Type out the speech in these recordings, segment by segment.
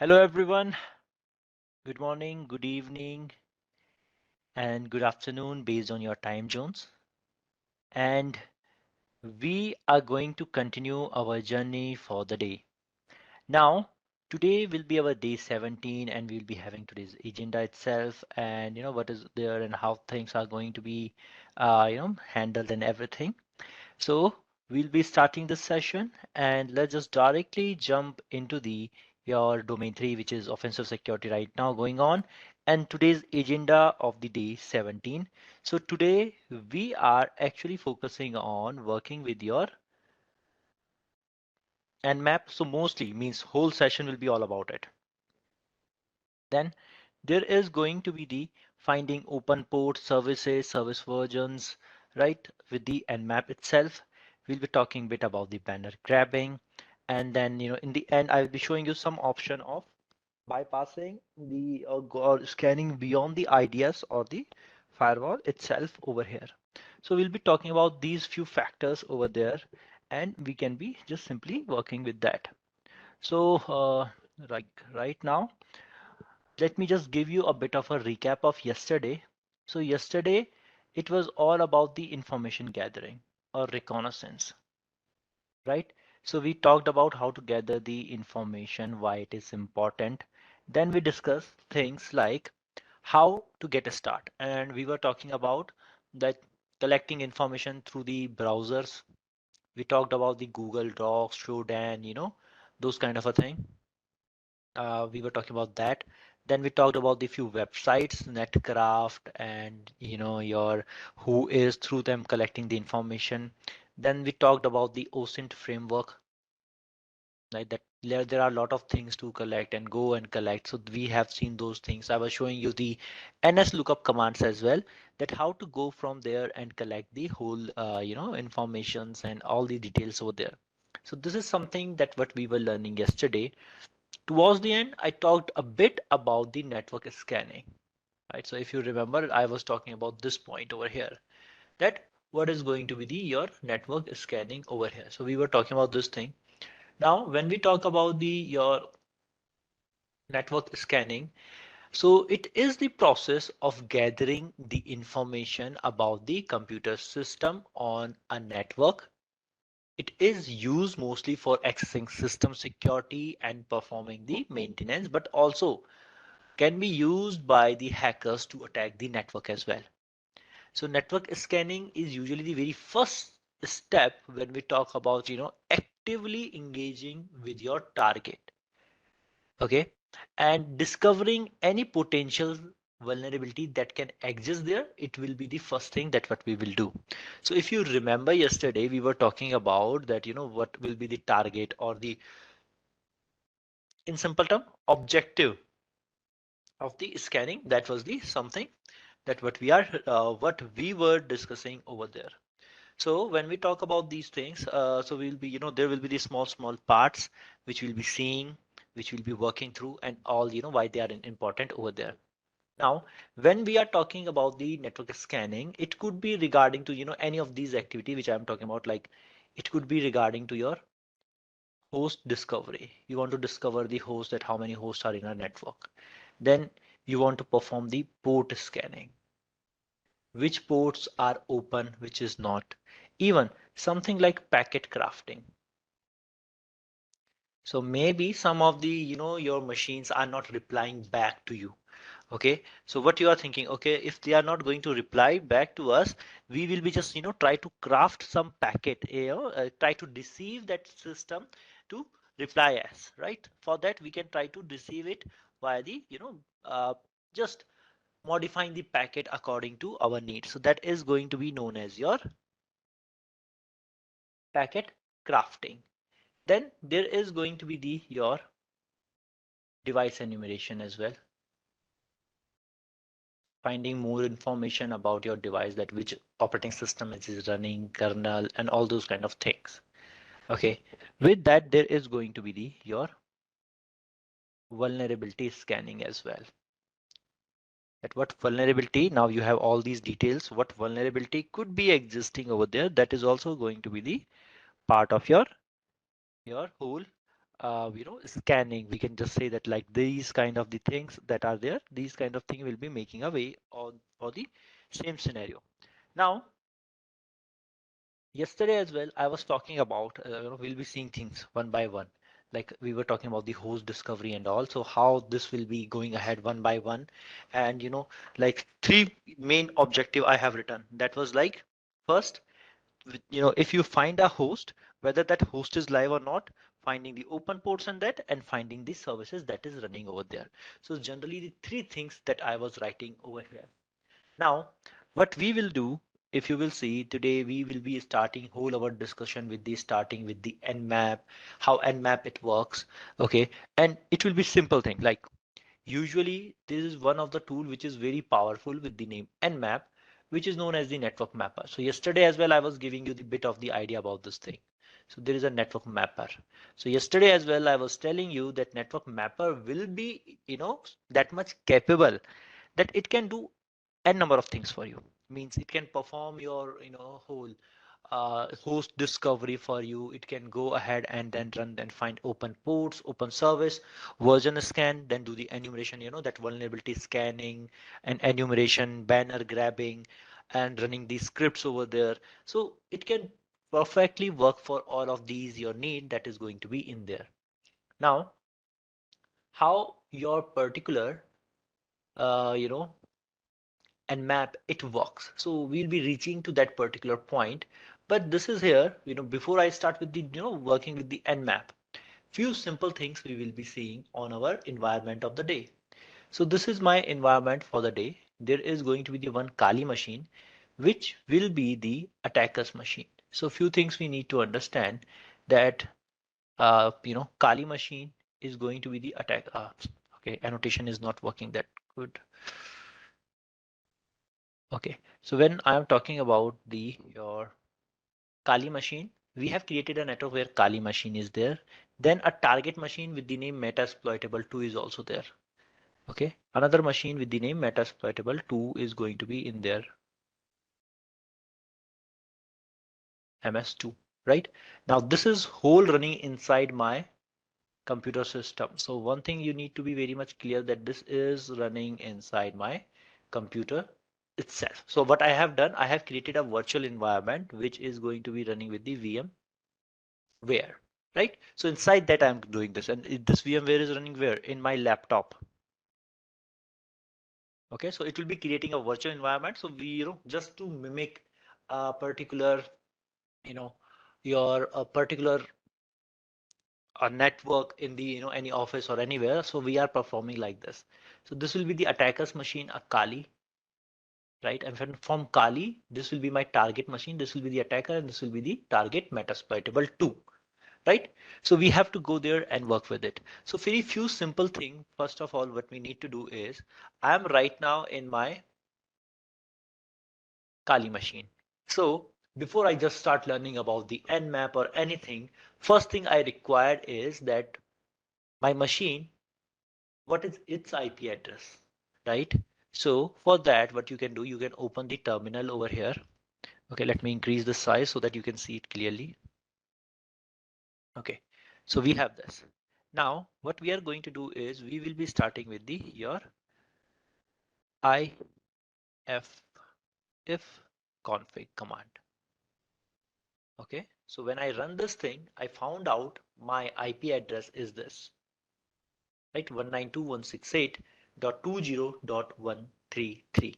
Hello, everyone. Good morning, good evening, and good afternoon based on your time zones. And we are going to continue our journey for the day. Now, today will be our day 17, and we'll be having today's agenda itself and what is there and how things are going to be handled and everything. So we'll be starting this session and let's just directly jump into the your domain 3, which is offensive security right now going on, and today's agenda of the day 17. So today we are actually focusing on working with your Nmap. So mostly means whole session will be all about it. Then there is going to be the finding open port services, service versions, right? With the Nmap itself, we'll be talking a bit about the banner grabbing, and then in the end, I'll be showing you some option of bypassing the or scanning beyond the IDS or the firewall itself over here. So we'll be talking about these few factors over there, and we can be just simply working with that. So right now, let me just give you a bit of a recap of yesterday. So yesterday, it was all about the information gathering or reconnaissance, right? So we talked about how to gather the information, why it is important. Then we discussed things like how to get a start. And we were talking about that collecting information through the browsers. We talked about the Google Docs, Shodan, those kind of a thing. We were talking about that. Then we talked about the few websites, Netcraft, and your who is through them collecting the information. Then we talked about the OSINT framework, right? That there are a lot of things to collect and go and collect. So we have seen those things. I was showing you the NS lookup commands as well, that how to go from there and collect the whole informations and all the details over there. So this is something that what we were learning yesterday. Towards the end, I talked a bit about the network scanning, right? So if you remember, I was talking about this point over here, that what is going to be the your network scanning over here. So we were talking about this thing. Now, when we talk about the your network scanning, so it is the process of gathering the information about the computer system on a network. It is used mostly for accessing system security and performing the maintenance, but also can be used by the hackers to attack the network as well. So network scanning is usually the very first step when we talk about, actively engaging with your target. Okay. And discovering any potential vulnerability that can exist there, it will be the first thing that what we will do. So if you remember yesterday, we were talking about that, what will be the target or the, in simple term, objective of the scanning. That was the something that what we were discussing over there. So when we talk about these things, so we'll be, there will be the small parts which we'll be seeing, which we'll be working through, and all, why they are important over there. Now, when we are talking about the network scanning, it could be regarding to, any of these activity which I'm talking about, like it could be regarding to your host discovery. You want to discover the host, that how many hosts are in a network. Then you want to perform the port scanning, which ports are open, which is not. Even something like packet crafting. So maybe some of the, your machines are not replying back to you. Okay, so what you are thinking, okay, if they are not going to reply back to us, we will be just, try to craft some packet, try to deceive that system to reply us, right? For that, we can try to deceive it via the, just modifying the packet according to our needs. So that is going to be known as your packet crafting. Then there is going to be the your device enumeration as well. Finding more information about your device, that which operating system it is running, kernel, and all those kind of things. Okay, with that, there is going to be the your vulnerability scanning as well. At what vulnerability, now you have all these details, what vulnerability could be existing over there, that is also going to be the part of your whole scanning. We can just say that like these kind of the things that are there, these kind of thing will be making a way on for the same scenario. Now, yesterday as well, I was talking about, we'll be seeing things one by one. Like we were talking about the host discovery and also how this will be going ahead one by one. And, like three main objective I have written. That was like, first, if you find a host, whether that host is live or not, finding the open ports on that and finding the services that is running over there. So generally the three things that I was writing over here. Now, what we will do, if you will see today, we will be starting whole our discussion with the starting with the Nmap, how Nmap it works. Okay, and it will be simple thing like usually this is one of the tool which is very powerful with the name Nmap, which is known as the network mapper. So yesterday as well, I was giving you the bit of the idea about this thing. So there is a network mapper. So yesterday as well, I was telling you that network mapper will be, that much capable that it can do n number of things for you. Means it can perform your, whole host discovery for you. It can go ahead and then run and find open ports, open service, version scan, then do the enumeration, that vulnerability scanning and enumeration, banner grabbing, and running these scripts over there. So it can perfectly work for all of these your need that is going to be in there. Now, how your particular, you know, Nmap it works. So we'll be reaching to that particular point. But this is here, before I start with the, working with the Nmap, few simple things we will be seeing on our environment of the day. So this is my environment for the day. There is going to be the one Kali machine, which will be the attacker's machine. So few things we need to understand that, Kali machine is going to be the attack. Okay, annotation is not working that good. Okay, so when I am talking about the your Kali machine, we have created a network where Kali machine is there. Then a target machine with the name Metasploitable 2 is also there. Okay, another machine with the name Metasploitable 2 is going to be in there, MS2, right? Now this is whole running inside my computer system. So one thing you need to be very much clear that this is running inside my computer itself. So what I have done, I have created a virtual environment which is going to be running with the VM where, right? So inside that I'm doing this, and this VMware is running where? In my laptop. Okay, so it will be creating a virtual environment. So we, just to mimic a particular, you know, your a particular network in the, any office or anywhere. So we are performing like this. So this will be the attacker's machine, a Kali, right? And from Kali, this will be my target machine. This will be the attacker, and this will be the target Metasploitable 2. Right? So we have to go there and work with it. So very few simple thing. First of all, what we need to do is I'm right now in my Kali machine. So before I just start learning about the Nmap or anything, first thing I required is that my machine, what is its IP address, right? So for that, what you can do, you can open the terminal over here. Okay, let me increase the size so that you can see it clearly. Okay, so we have this. Now, what we are going to do is we will be starting with the your if config command. Okay, so when I run this thing, I found out my IP address is this, right? 192.168.20.133.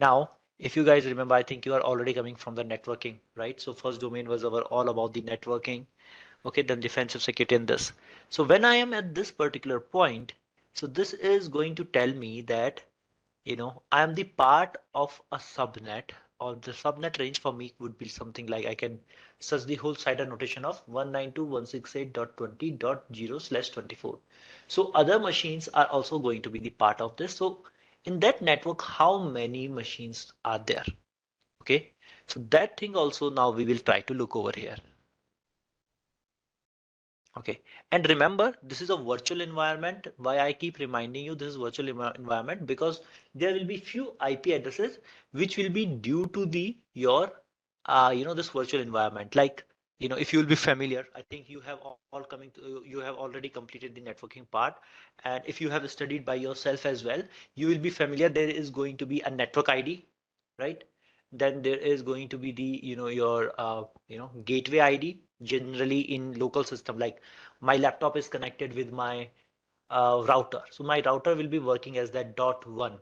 Now, if you guys remember, I think you are already coming from the networking, right? So first domain was our all about the networking. Okay, then defensive security and this. So when I am at this particular point, so this is going to tell me that, I am the part of a subnet, or the subnet range for me would be something like I can search the whole CIDR notation of 192.168.20.0/24. So other machines are also going to be the part of this. So in that network, how many machines are there? Okay, so that thing also now we will try to look over here. Okay, and remember, this is a virtual environment. Why I keep reminding you this is virtual environment, because there will be few IP addresses which will be due to the your this virtual environment. Like if you will be familiar, I think you have all coming to, you have already completed the networking part. And if you have studied by yourself as well, you will be familiar. There is going to be a network ID, right? Then there is going to be the, your, gateway ID. Generally in local system, like my laptop is connected with my router. So my router will be working as that dot one.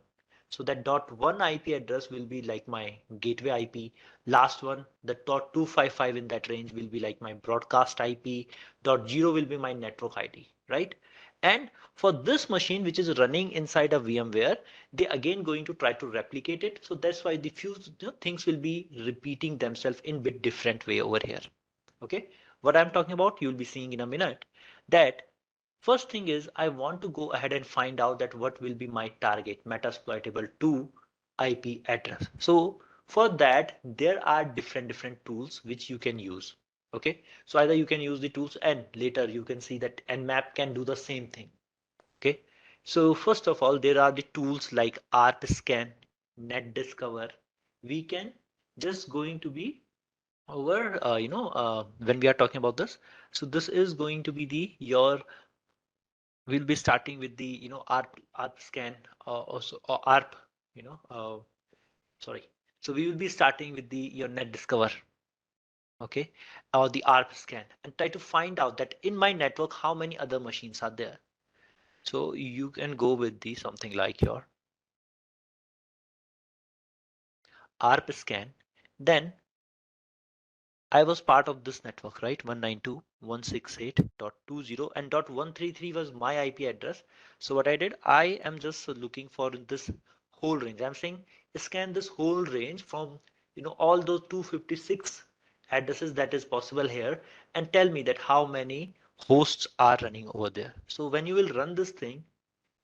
So that dot one IP address will be like my gateway IP. Last one, the dot 255 in that range will be like my broadcast IP. Dot zero will be my network ID, right? And for this machine, which is running inside a VMware, they again going to try to replicate it. So that's why the few things will be repeating themselves in bit different way over here. Okay, what I'm talking about, you'll be seeing in a minute. That first thing is I want to go ahead and find out that what will be my target metasploitable 2 IP address. So for that, there are different tools which you can use. Okay, so either you can use the tools and later you can see that Nmap can do the same thing. Okay, so first of all, there are the tools like ARP scan, net discover. We can just going to be over, when we are talking about this. So this is going to be the your we'll be starting with the ARP scan, also or ARP, you know sorry. So we will be starting with the your net discover, okay, or the ARP scan, and try to find out that in my network how many other machines are there. So you can go with the something like your ARP scan. Then I was part of this network, right? 192.168.20 and .133 was my IP address. So what I did, I am just looking for this whole range. I'm saying scan this whole range from, all those 256 addresses that is possible here, and tell me that how many hosts are running over there. So when you will run this thing,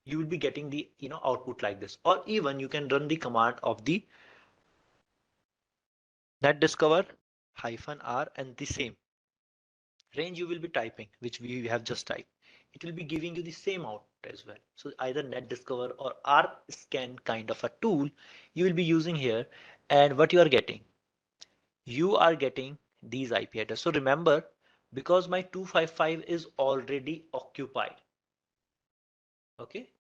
you will be getting the, output like this, or even you can run the command of the net discover -r and the same range you will be typing, which we have just typed. It will be giving you the same output as well. So either net discover or ARP scan kind of a tool you will be using here. And what you are getting these IP address. So remember, because my 255 is already occupied, okay,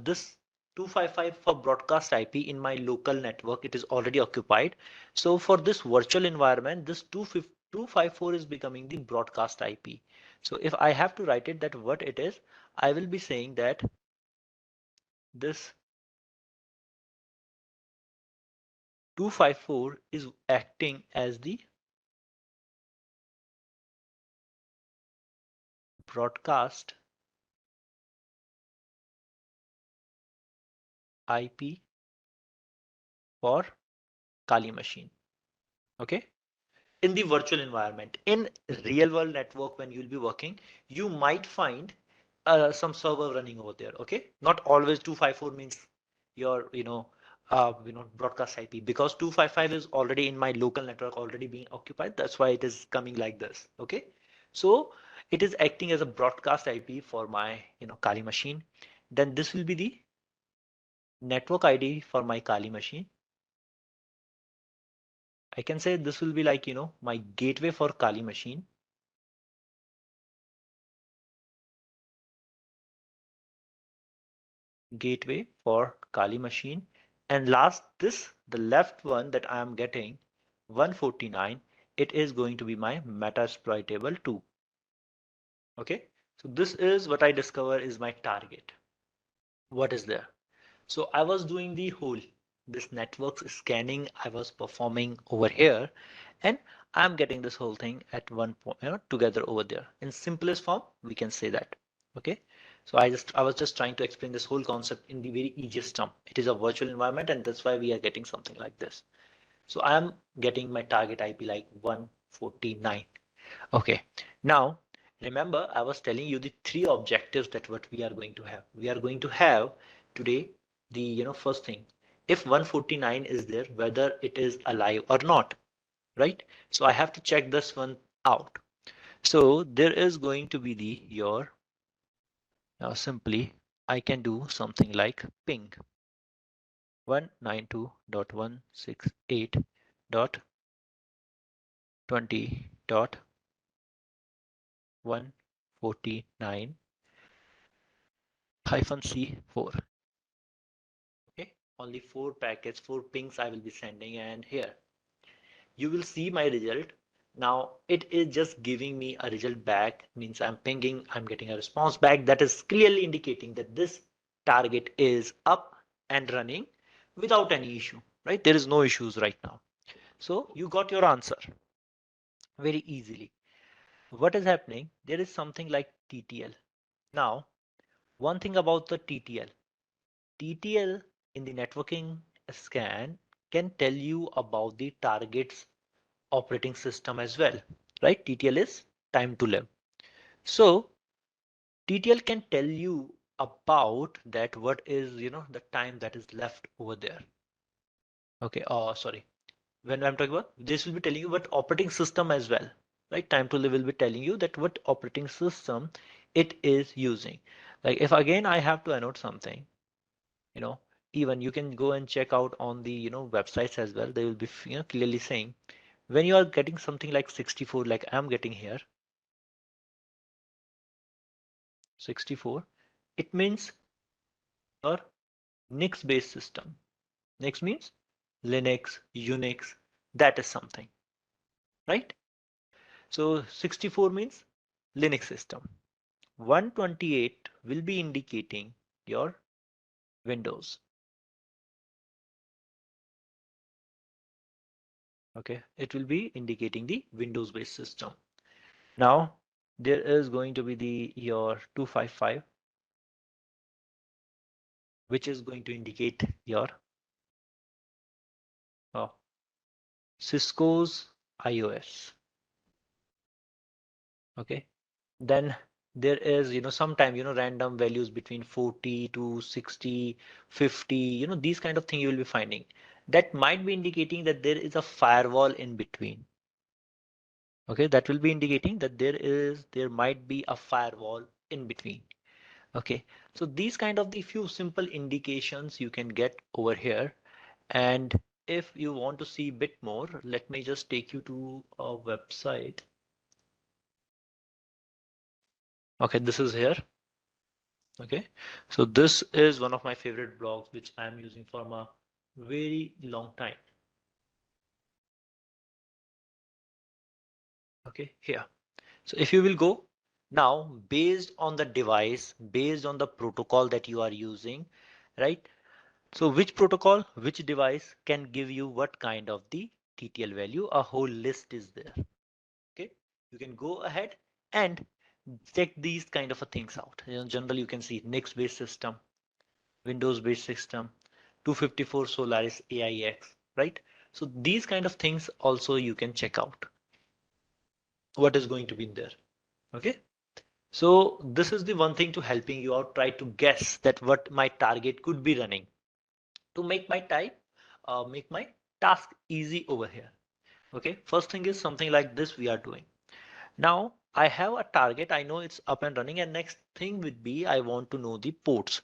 this 255 for broadcast IP in my local network, it is already occupied. So for this virtual environment, this 254 is becoming the broadcast IP. So if I have to write it that what it is, I will be saying that this 254 is acting as the broadcast IP for Kali machine. Okay. In the virtual environment. In real world network, when you'll be working, you might find some server running over there. Okay, not always 254 means your broadcast IP, because 255 is already in my local network already being occupied. That's why it is coming like this. Okay, so it is acting as a broadcast IP for my Kali machine. Then this will be the network ID for my Kali machine. I can say this will be like my gateway for Kali machine. Gateway for Kali machine. And last, the left one that I am getting 149, it is going to be my metasploitable 2. Okay, so this is what I discover is my target. What is there? So I was doing the whole this network scanning I was performing over here, and I'm getting this whole thing at one point, together over there. In simplest form, we can say that. Okay. So I was just trying to explain this whole concept in the very easiest term. It is a virtual environment, and that's why we are getting something like this. So I am getting my target IP like 149. Okay. Now, remember, I was telling you the three objectives that what we are going to have. We are going to have today the, first thing, if 149 is there, whether it is alive or not, right? So I have to check this one out. So there is going to be the your, now simply I can do something like ping 192.168.20. dot 149 hyphen C4. Okay, only 4 packets, 4 pings I will be sending, and here you will see my result. Now it is just giving me a result back, means I'm pinging, I'm getting a response back that is clearly indicating that this target is up and running without any issue, right? There is no issues right now. So you got your answer very easily. What is happening? There is something like TTL. Now, one thing about the TTL. TTL in the networking scan can tell you about the target's operating system as well, right? TTL is time to live. So TTL can tell you about that what is, the time that is left over there. Okay, sorry. When I'm talking about this will be telling you what operating system as well, right? Time to live will be telling you that what operating system it is using. Like if again I have to annotate something, you know, even you can go and check out on the, websites as well. They will be, clearly saying when you are getting something like 64, like I'm getting here, 64, it means your Linux based system. Linux means Linux, Unix, that is something, right? So 64 means Linux system. 128 will be indicating your Windows. Okay, it will be indicating the Windows based system. Now there is going to be the your 255, which is going to indicate your uh, Cisco's iOS. Okay, then there is, sometime, random values between 40 to 60, 50, these kind of thing you will be finding. That might be indicating that there is a firewall in between. Okay, that will be indicating that there might be a firewall in between. Okay, so these kind of the few simple indications you can get over here. And if you want to see a bit more, let me just take you to a website. Okay, this is here. Okay, so this is one of my favorite blogs which I'm using for a very long time. Okay, here. So if you will go now, based on the device, based on the protocol that you are using, right? So which protocol, which device can give you what kind of the TTL value? A whole list is there. Okay, you can go ahead and check these kind of things out. Generally you can see Linux based system, Windows based system, 254 Solaris AIX, right? So these kind of things also you can check out what is going to be in there. Okay, so this is the one thing to helping you out, try to guess that what my target could be running to make my make my task easy over here. Okay, first thing is something like this we are doing. Now I have a target, I know it's up and running, and next thing would be I want to know the ports.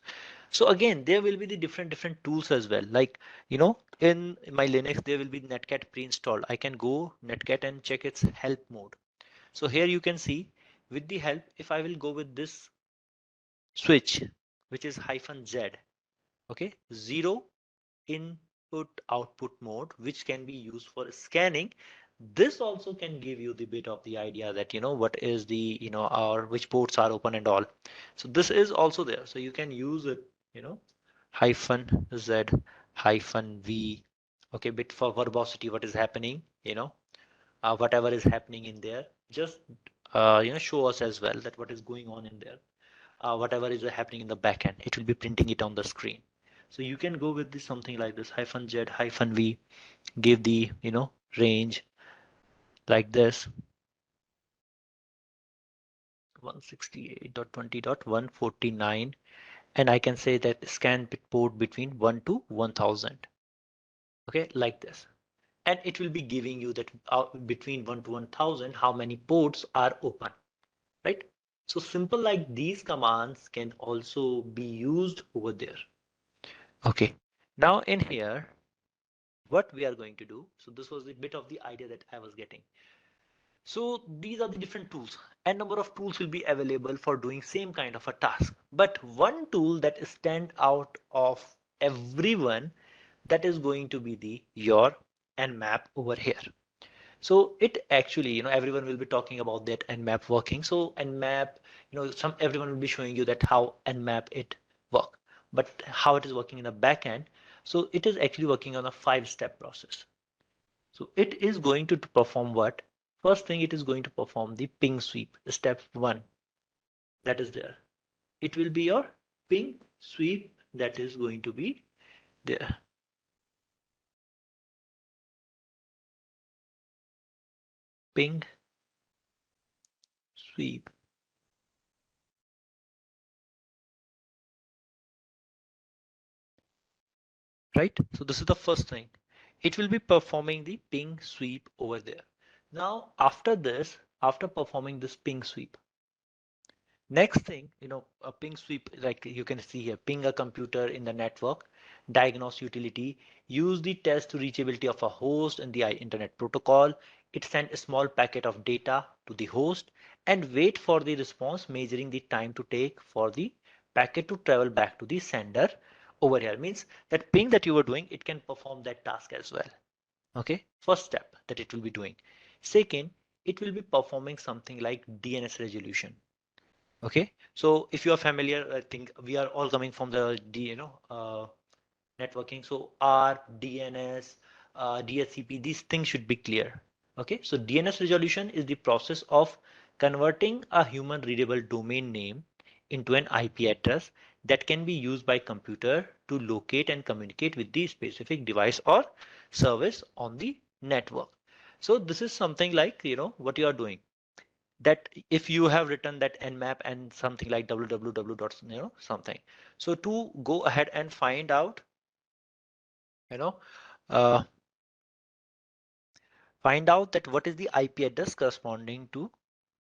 So again, there will be the different tools as well. Like, in my Linux, there will be Netcat pre-installed. I can go Netcat and check its help mode. So here you can see with the help, if I will go with this switch, which is -Z, okay, 0 input output mode, which can be used for scanning. This also can give you the bit of the idea that what is the or which ports are open and all. So this is also there, so you can use it, -Z -V, okay, bit for verbosity, what is happening, whatever is happening in there, just show us as well that what is going on in there. Whatever is happening in the backend, it will be printing it on the screen. So you can go with this something like this -Z -V, give the range like this 168.20.149, and I can say that scan bit port between 1 to 1000. Okay, like this, and it will be giving you that between 1 to 1000 how many ports are open, right? So simple like these commands can also be used over there. Okay, now in here what we are going to do, so this was a bit of the idea that I was getting. So these are the different tools, and number of tools will be available for doing same kind of a task. But one tool that stand out of everyone, that is going to be the your Nmap over here. So it actually, everyone will be talking about that Nmap working. So Nmap, everyone will be showing you that how Nmap it work, but how it is working in the back end. So it is actually working on a 5-step process. So it is going to perform what? First thing, it is going to perform the ping sweep, step 1, that is there. It will be your ping sweep that is going to be there. Ping sweep. Right? So this is the first thing. It will be performing the ping sweep over there. Now, after this, after performing this ping sweep, next thing, a ping sweep, like you can see here, ping a computer in the network, diagnose utility, use the test to reachability of a host and the internet protocol. It send a small packet of data to the host and wait for the response, measuring the time to take for the packet to travel back to the sender over here. Means that ping that you were doing, it can perform that task as well. Okay, first step that it will be doing. Second, it will be performing something like DNS resolution. Okay, so if you are familiar, I think we are all coming from the networking. So R, DNS, DHCP, these things should be clear. Okay, so DNS resolution is the process of converting a human readable domain name into an IP address that can be used by computer to locate and communicate with the specific device or service on the network. So this is something like, what you are doing, that if you have written that nmap and something like www dot something, so to go ahead and find out, you know uh, that what is the IP address corresponding to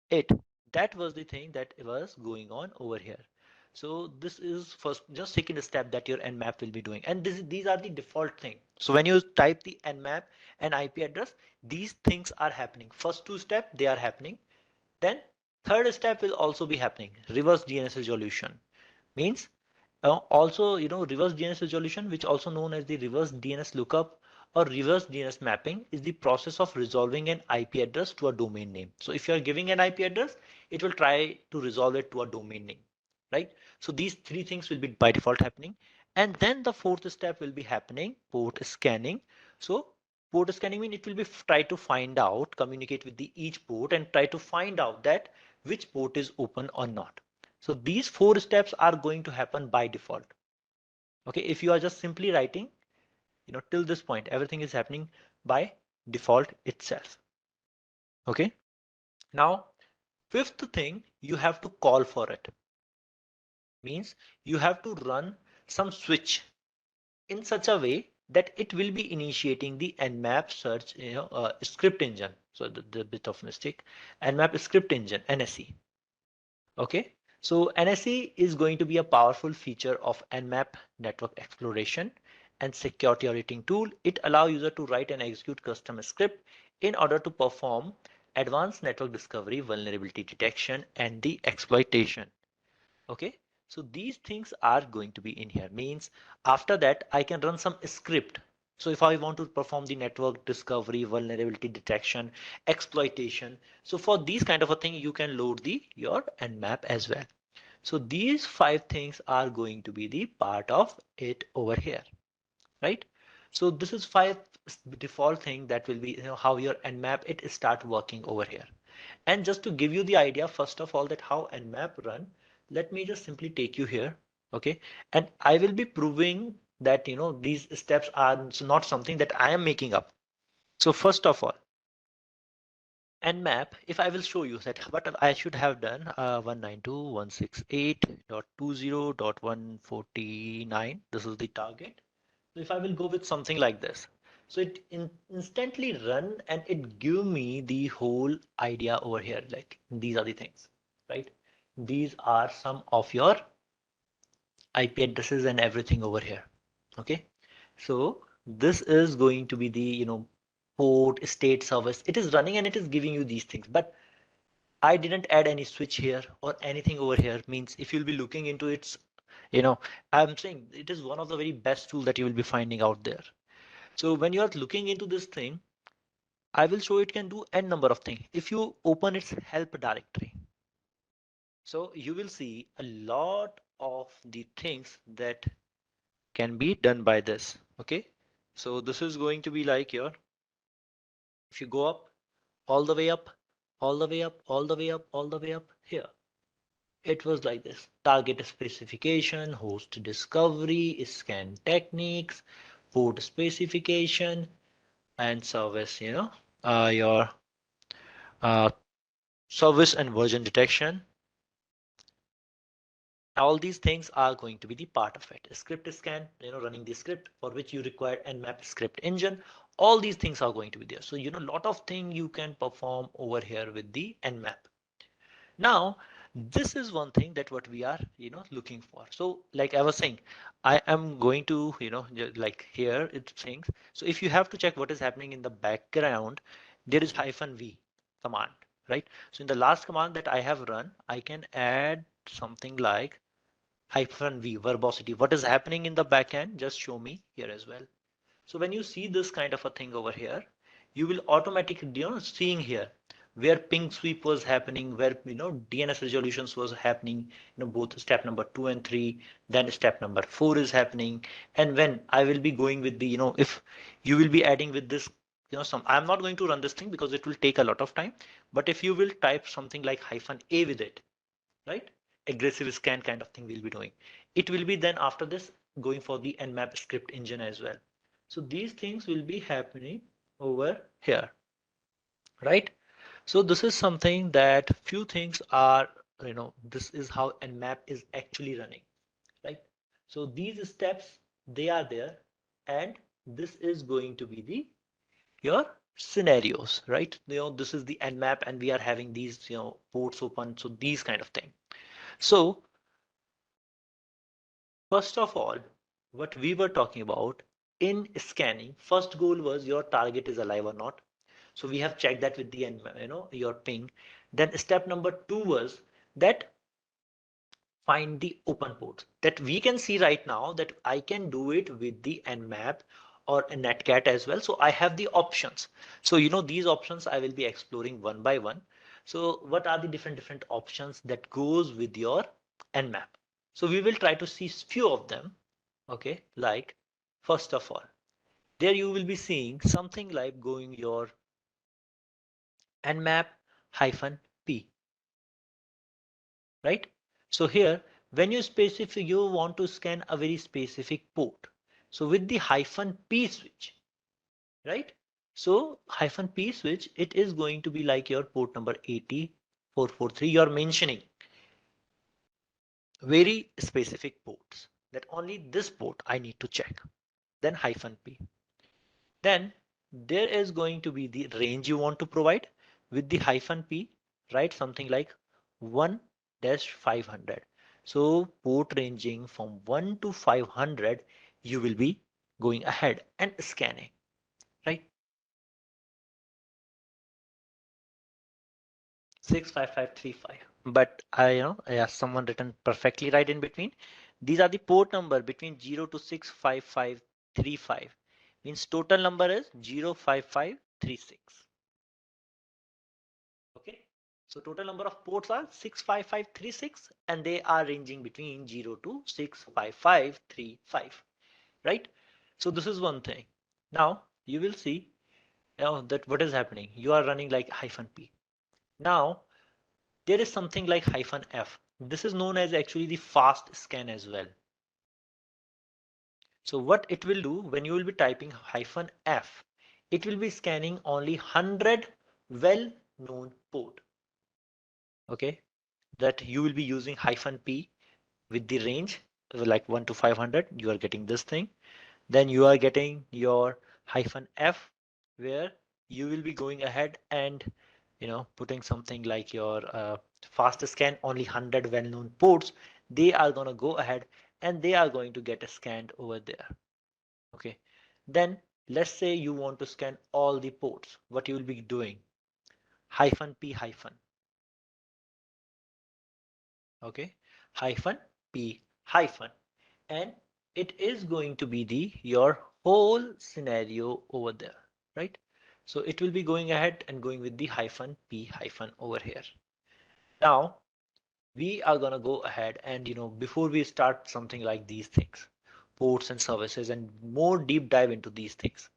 it, that was the thing that was going on over here. So this is first, just second step that your nmap will be doing, and these are the default thing. So when you type the nmap and IP address, these things are happening. First two step they are happening. Then third step will also be happening. Reverse DNS resolution means, also, reverse DNS resolution, which also known as the reverse DNS lookup or reverse DNS mapping, is the process of resolving an IP address to a domain name. So if you are giving an IP address, it will try to resolve it to a domain name, right? So these three things will be by default happening. And then the fourth step will be happening, port scanning. So port scanning means it will be try to find out, communicate with the each port and try to find out that which port is open or not. So these four steps are going to happen by default. Okay, if you are just simply writing, till this point, everything is happening by default itself. Okay, now fifth thing, you have to call for it. Means you have to run some switch in such a way that it will be initiating the nmap search, script engine. So the bit of mistake, nmap script engine, NSE. Okay, so NSE is going to be a powerful feature of Nmap network exploration and security auditing tool. It allows user to write and execute custom script in order to perform advanced network discovery, vulnerability detection, and the exploitation. Okay, so these things are going to be in here. Means after that, I can run some script. So if I want to perform the network discovery, vulnerability detection, exploitation, so for these kind of a thing, you can load the your Nmap as well. So these five things are going to be the part of it over here, right? So this is five default thing that will be, how your Nmap it start working over here. And just to give you the idea, first of all, that how Nmap run, let me just simply take you here. Okay, and I will be proving that, these steps are not something that I am making up. So first of all, Nmap, if I will show you that what I should have done, 192.168.20.149, this is the target. So if I will go with something like this, so it instantly run and it give me the whole idea over here. Like these are the things, right? These are some of your IP addresses and everything over here. Okay, so this is going to be the, port, state service. It is running and it is giving you these things. But I didn't add any switch here or anything over here. Means if you'll be looking into its, I'm saying it is one of the very best tool that you will be finding out there. So when you are looking into this thing, I will show it can do n number of things. If you open its help directory, so you will see a lot of the things that can be done by this. Okay, so this is going to be like your, if you go up, all the way up, all the way up, all the way up, all the way up here. It was like this: target specification, host discovery, scan techniques, port specification, and service, your uh, service and version detection. All these things are going to be the part of it. Script scan, running the script for which you require Nmap script engine. All these things are going to be there. So, a lot of things you can perform over here with the Nmap. Now, this is one thing that what we are, looking for. So like I was saying, I am going to, like here it things. So if you have to check what is happening in the background, there is -v command, right? So in the last command that I have run, I can add something like -v verbosity. What is happening in the backend? Just show me here as well. So when you see this kind of a thing over here, you will automatically, seeing here where ping sweep was happening, where, DNS resolutions was happening, both step number 2 and 3, then step number 4 is happening. And when I will be going with the, if you will be adding with this, I'm not going to run this thing because it will take a lot of time. But if you will type something like -a with it, right? Aggressive scan kind of thing we'll be doing. It will be then after this going for the Nmap script engine as well. So these things will be happening over here, right? So this is something that few things are, this is how Nmap is actually running, right? So these steps, they are there, and this is going to be the your scenarios, right? This is the Nmap and we are having these, ports open. So these kind of thing. So first of all, what we were talking about in scanning, first goal was your target is alive or not. So we have checked that with the, your ping. Then step number 2 was that find the open ports that we can see right now that I can do it with the Nmap or a Netcat as well. So I have the options. So, these options I will be exploring one by one. So what are the different options that goes with your Nmap? So we will try to see few of them. Okay, like first of all, there you will be seeing something like going your Nmap-P, right? So here, when you want to scan a very specific port. So with the -P switch, right? So -P switch, it is going to be like your port number 80443. You're mentioning very specific ports that only this port I need to check. Then -P. Then there is going to be the range you want to provide with the -P, right? Something like 1-500. So port ranging from 1 to 500, you will be going ahead and scanning, right? 65535. But yeah, someone written perfectly right in between. These are the port number between 0 to 65535. Means total number is 05536. Okay, so total number of ports are 65536 and they are ranging between 0 to 65535, right? So this is one thing. Now you will see that what is happening. You are running like -P. Now there is something like -F. This is known as actually the fast scan as well. So what it will do when you will be typing -F, it will be scanning only 100 well-known port. Okay, that you will be using -P with the range like 1 to 500. You are getting this thing. Then you are getting your -F where you will be going ahead and putting something like your fast scan only 100 well-known ports. They are going to go ahead and they are going to get scanned over there. Okay, then let's say you want to scan all the ports. What you will be doing? Hyphen P hyphen. Okay, hyphen P hyphen, and it is going to be the your whole scenario over there, right? So it will be going ahead and going with the hyphen P hyphen over here. Now we are gonna go ahead and before we start something like these things, ports and services, and more deep dive into these things.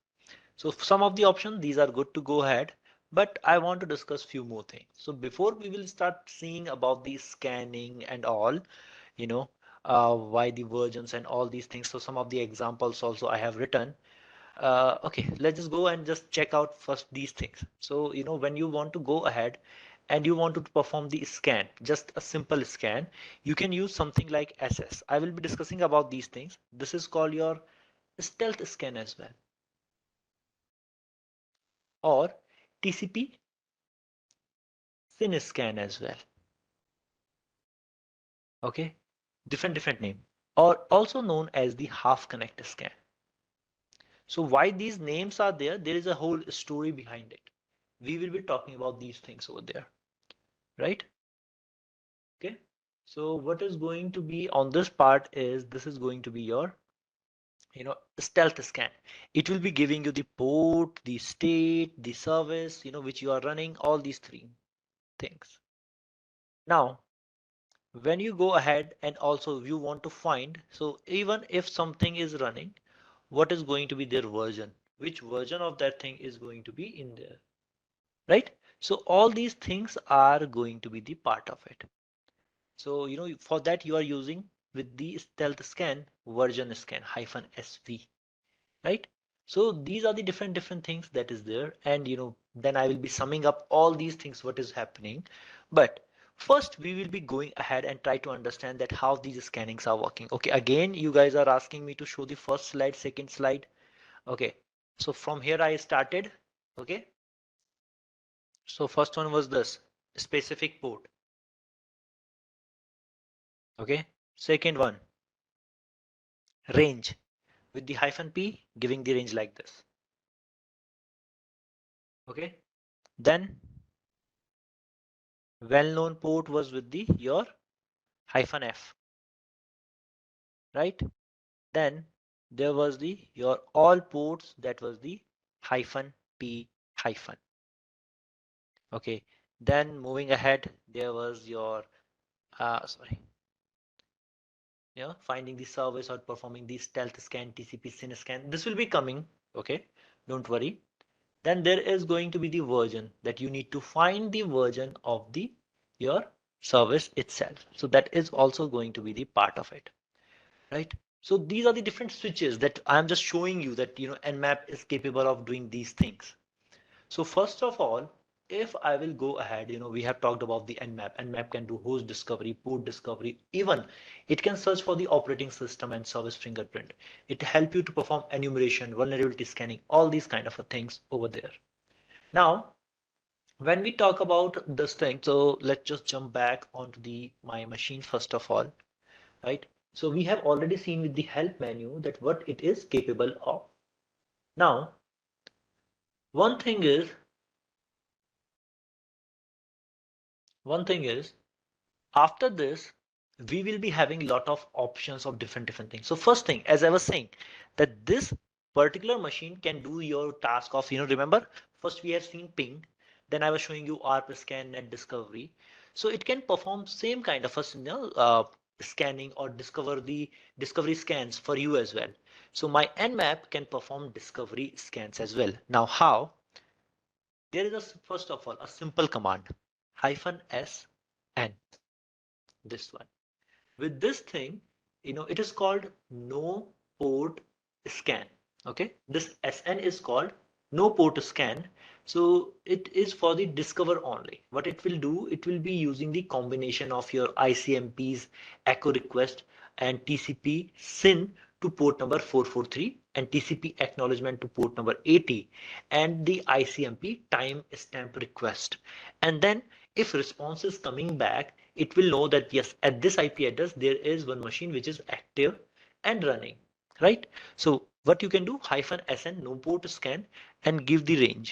So some of the options, these are good to go ahead, but I want to discuss few more things. So before we will start seeing about the scanning and all, you know, why the versions and all these things. So some of the examples also I have written. Okay, let's just go and just check out first these things. So, when you want to go ahead and you want to perform the scan, just a simple scan, you can use something like SS. I will be discussing about these things. This is called your stealth scan as well, or TCP Send Scan as well. Okay, different name, or also known as the half connect scan. So why these names are there? There is a whole story behind it. We will be talking about these things over there, right? Okay. So what is going to be on this part is this is going to be your, stealth scan. It will be giving you the port, the state, the service, which you are running, all these three things. Now, when you go ahead and also you want to find, so even if something is running, what is going to be their version? Which version of that thing is going to be in there, right? So all these things are going to be the part of it. So, for that you are using with the stealth scan version scan hyphen SV, right? So these are the different things that is there. And, then I will be summing up all these things, what is happening. But first we will be going ahead and try to understand that how these scannings are working. Okay, again, you guys are asking me to show the first slide, second slide. Okay, so from here I started. Okay, so first one was this specific port. Okay, second one, range, with the hyphen P giving the range like this. Okay, then well-known port was with the your hyphen F, right? Then there was the your all ports, that was the hyphen P hyphen. Okay, then moving ahead, there was your sorry, finding the service or performing the stealth scan, TCP Send Scan. This will be coming. Okay, don't worry. Then there is going to be the version that you need to find the version of the your service itself. So that is also going to be the part of it, right? So these are the different switches that I'm just showing you that Nmap is capable of doing these things. So first of all, if I will go ahead, we have talked about the Nmap. Nmap can do host discovery, port discovery, even it can search for the operating system and service fingerprint. It help you to perform enumeration, vulnerability scanning, all these kind of things over there. Now, when we talk about this thing, so let's just jump back onto the my machine first of all, right? So we have already seen with the help menu that what it is capable of. Now, one thing is, one thing is, after this, we will be having a lot of options of different things. So first thing, as I was saying, that this particular machine can do your task of, remember, first we have seen ping, then I was showing you ARP scan and discovery. So it can perform same kind of a, scanning or discovery scans for you as well. So my Nmap can perform discovery scans as well. Now how? There is a first of all a simple command hyphen s n, this one. With this thing, it is called no port scan. Okay, this SN is called no port scan. So it is for the discover only. What it will do, it will be using the combination of your ICMP's echo request and TCP SYN to port number 443 and TCP acknowledgement to port number 80 and the ICMP time stamp request. And then if response is coming back, it will know that yes, at this IP address, there is one machine which is active and running, right? So what you can do, -sn no port scan and give the range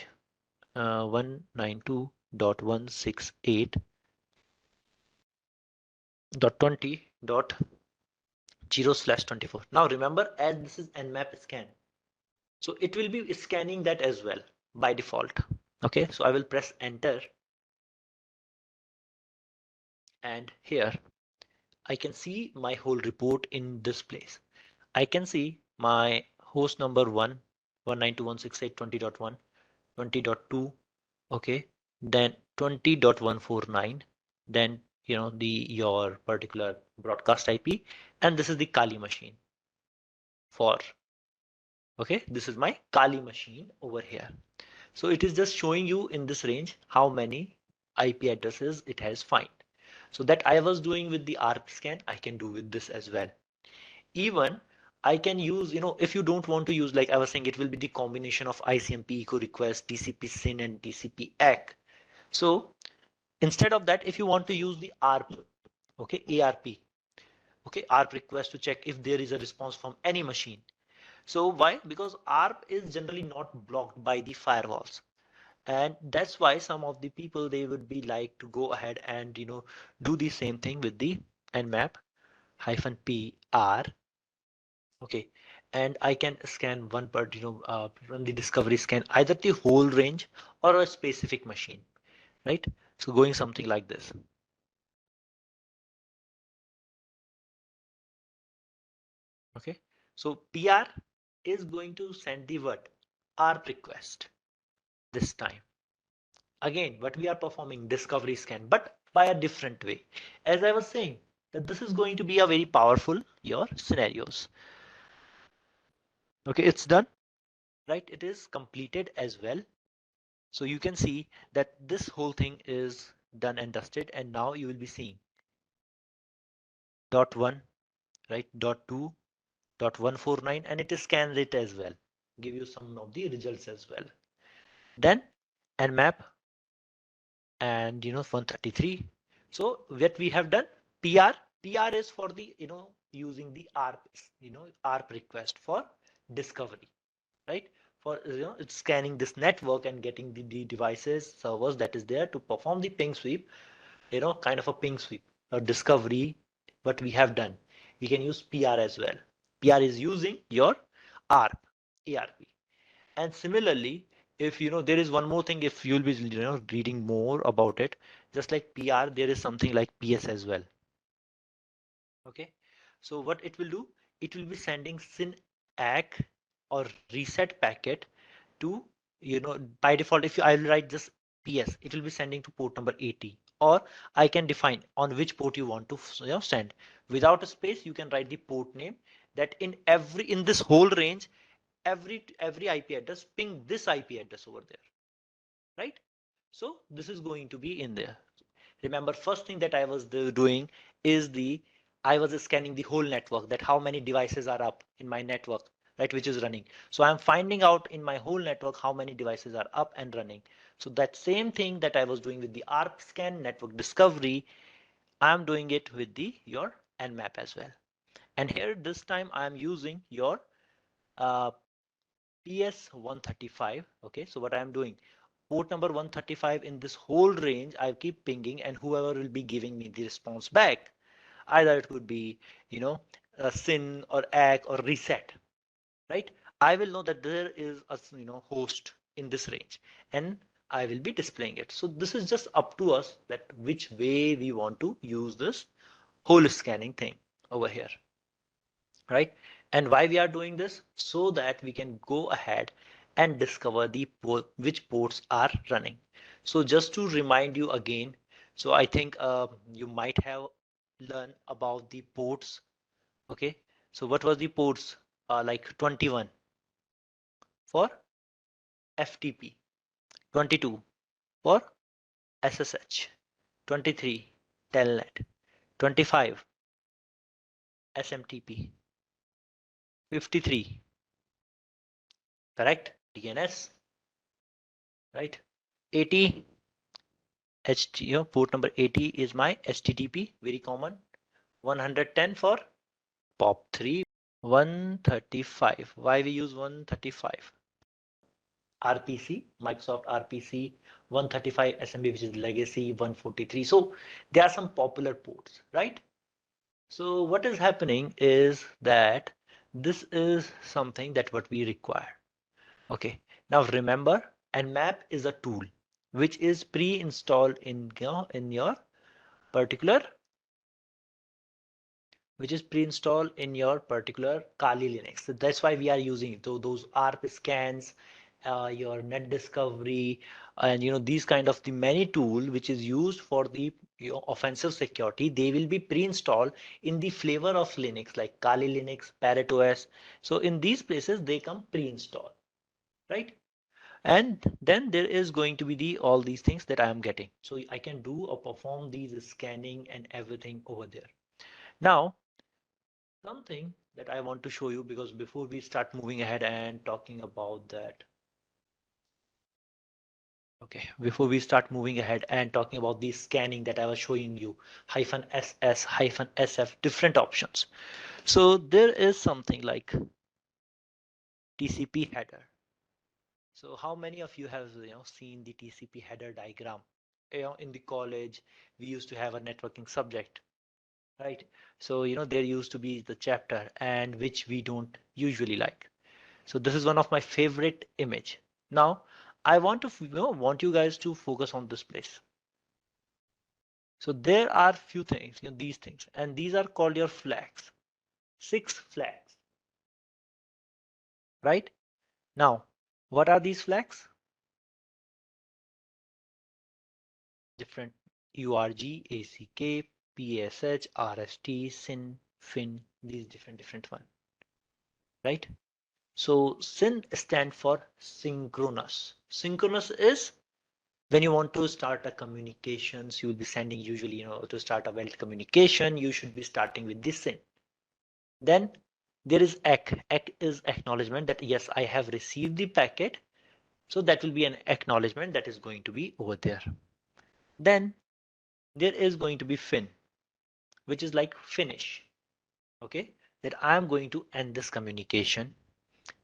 192.168.20.0/24. Now remember, as this is Nmap scan, so it will be scanning that as well by default. Okay, so I will press enter, and here I can see my whole report in this place. I can see my host number 192.168.20.1, 20.2, okay, then 20.149, then your particular broadcast IP, and this is the Kali machine for, okay, this is my Kali machine over here. So it is just showing you in this range how many IP addresses it has find. So that I was doing with the ARP scan, I can do with this as well. Even I can use, if you don't want to use, like I was saying, it will be the combination of ICMP echo request, TCP SYN and TCP ACK. So instead of that, if you want to use the ARP, okay, ARP, okay, ARP request to check if there is a response from any machine. So why? Because ARP is generally not blocked by the firewalls. And that's why some of the people, they would be like to go ahead and do the same thing with the Nmap-PR. Okay, and I can scan one part, run the discovery scan, either the whole range or a specific machine, right? So going something like this. Okay, so PR is going to send the what? ARP request this time. Again, what we are performing discovery scan, but by a different way. As I was saying, that this is going to be a very powerful your scenarios. Okay, it's done, right? It is completed as well. So you can see that this whole thing is done and dusted, and now you will be seeing dot one, right? Dot two, dot 149, and it scans it as well. Give you some of the results as well. Then Nmap and 133. So what we have done, PR, PR is for the using the ARP, ARP request for discovery, right? For it's scanning this network and getting the devices, servers that is there to perform the ping sweep, kind of a ping sweep or discovery. What we have done, we can use PR as well. PR is using your ARP, ARP. And similarly, if there is one more thing, if you'll be reading more about it, just like PR, there is something like PS as well. Okay, so what it will do, it will be sending SYN ACK or reset packet to, by default, if I'll write just PS, it will be sending to port number 80, or I can define on which port you want to send. Without a space, you can write the port name, that in this whole range, every IP address ping this IP address over there, right? So this is going to be in there. Remember, first thing that I was doing is I was scanning the whole network, that how many devices are up in my network, right, which is running. So I'm finding out in my whole network how many devices are up and running. So that same thing that I was doing with the ARP scan network discovery, I'm doing it with your Nmap as well. And here this time I'm using your uh, PS135. Okay, so what I'm doing, port number 135 in this whole range, I keep pinging, and whoever will be giving me the response back, either it could be, a SYN or ACK or reset, right? I will know that there is a, host in this range, and I will be displaying it. So this is just up to us that which way we want to use this whole scanning thing over here, right? And why we are doing this, so that we can go ahead and discover the which ports are running. So just to remind you again, so I think you might have learned about the ports. Okay, so what was the ports? Like 21 for FTP, 22 for SSH, 23 telnet, 25 SMTP, 53 correct DNS, right? 80 port number 80 is my HTTP, very common. 110 for POP3. 135. Why we use 135? RPC, Microsoft RPC, 135 SMB, which is legacy, 143. So there are some popular ports, right? So what is happening is that this is something that what we require. Okay. Now remember, Nmap is a tool which is pre-installed in your particular Kali Linux. So that's why we are using it. So those ARP scans, your net discovery, and these kind of the many tool which is used for the offensive security, they will be pre-installed in the flavor of Linux like Kali Linux, Parrot OS. So in these places they come pre-installed, right? And then there is going to be the all these things that I am getting. So I can do or perform these scanning and everything over there. Now, something that I want to show you, because before we start moving ahead and talking about that, okay, before we start moving ahead and talking about the scanning that I was showing you, -SS, -SF, different options. So there is something like TCP header. So how many of you have seen the TCP header diagram? In the college, we used to have a networking subject, right? So there used to be the chapter and which we don't usually like. So this is one of my favorite image. Now I want to want you guys to focus on this place. So there are few things, these things, and these are called your flags. 6 flags, right? Now, what are these flags? Different URG, ACK, PSH, RST, SYN, FIN, these different one, right? So SYN stand for synchronous. Synchronous is when you want to start a communications, you will be sending usually, to start a well communication, you should be starting with this SYN. Then there is ACK. ACK is acknowledgement that yes, I have received the packet. So that will be an acknowledgement that is going to be over there. Then there is going to be FIN, which is like finish. Okay, that I am going to end this communication.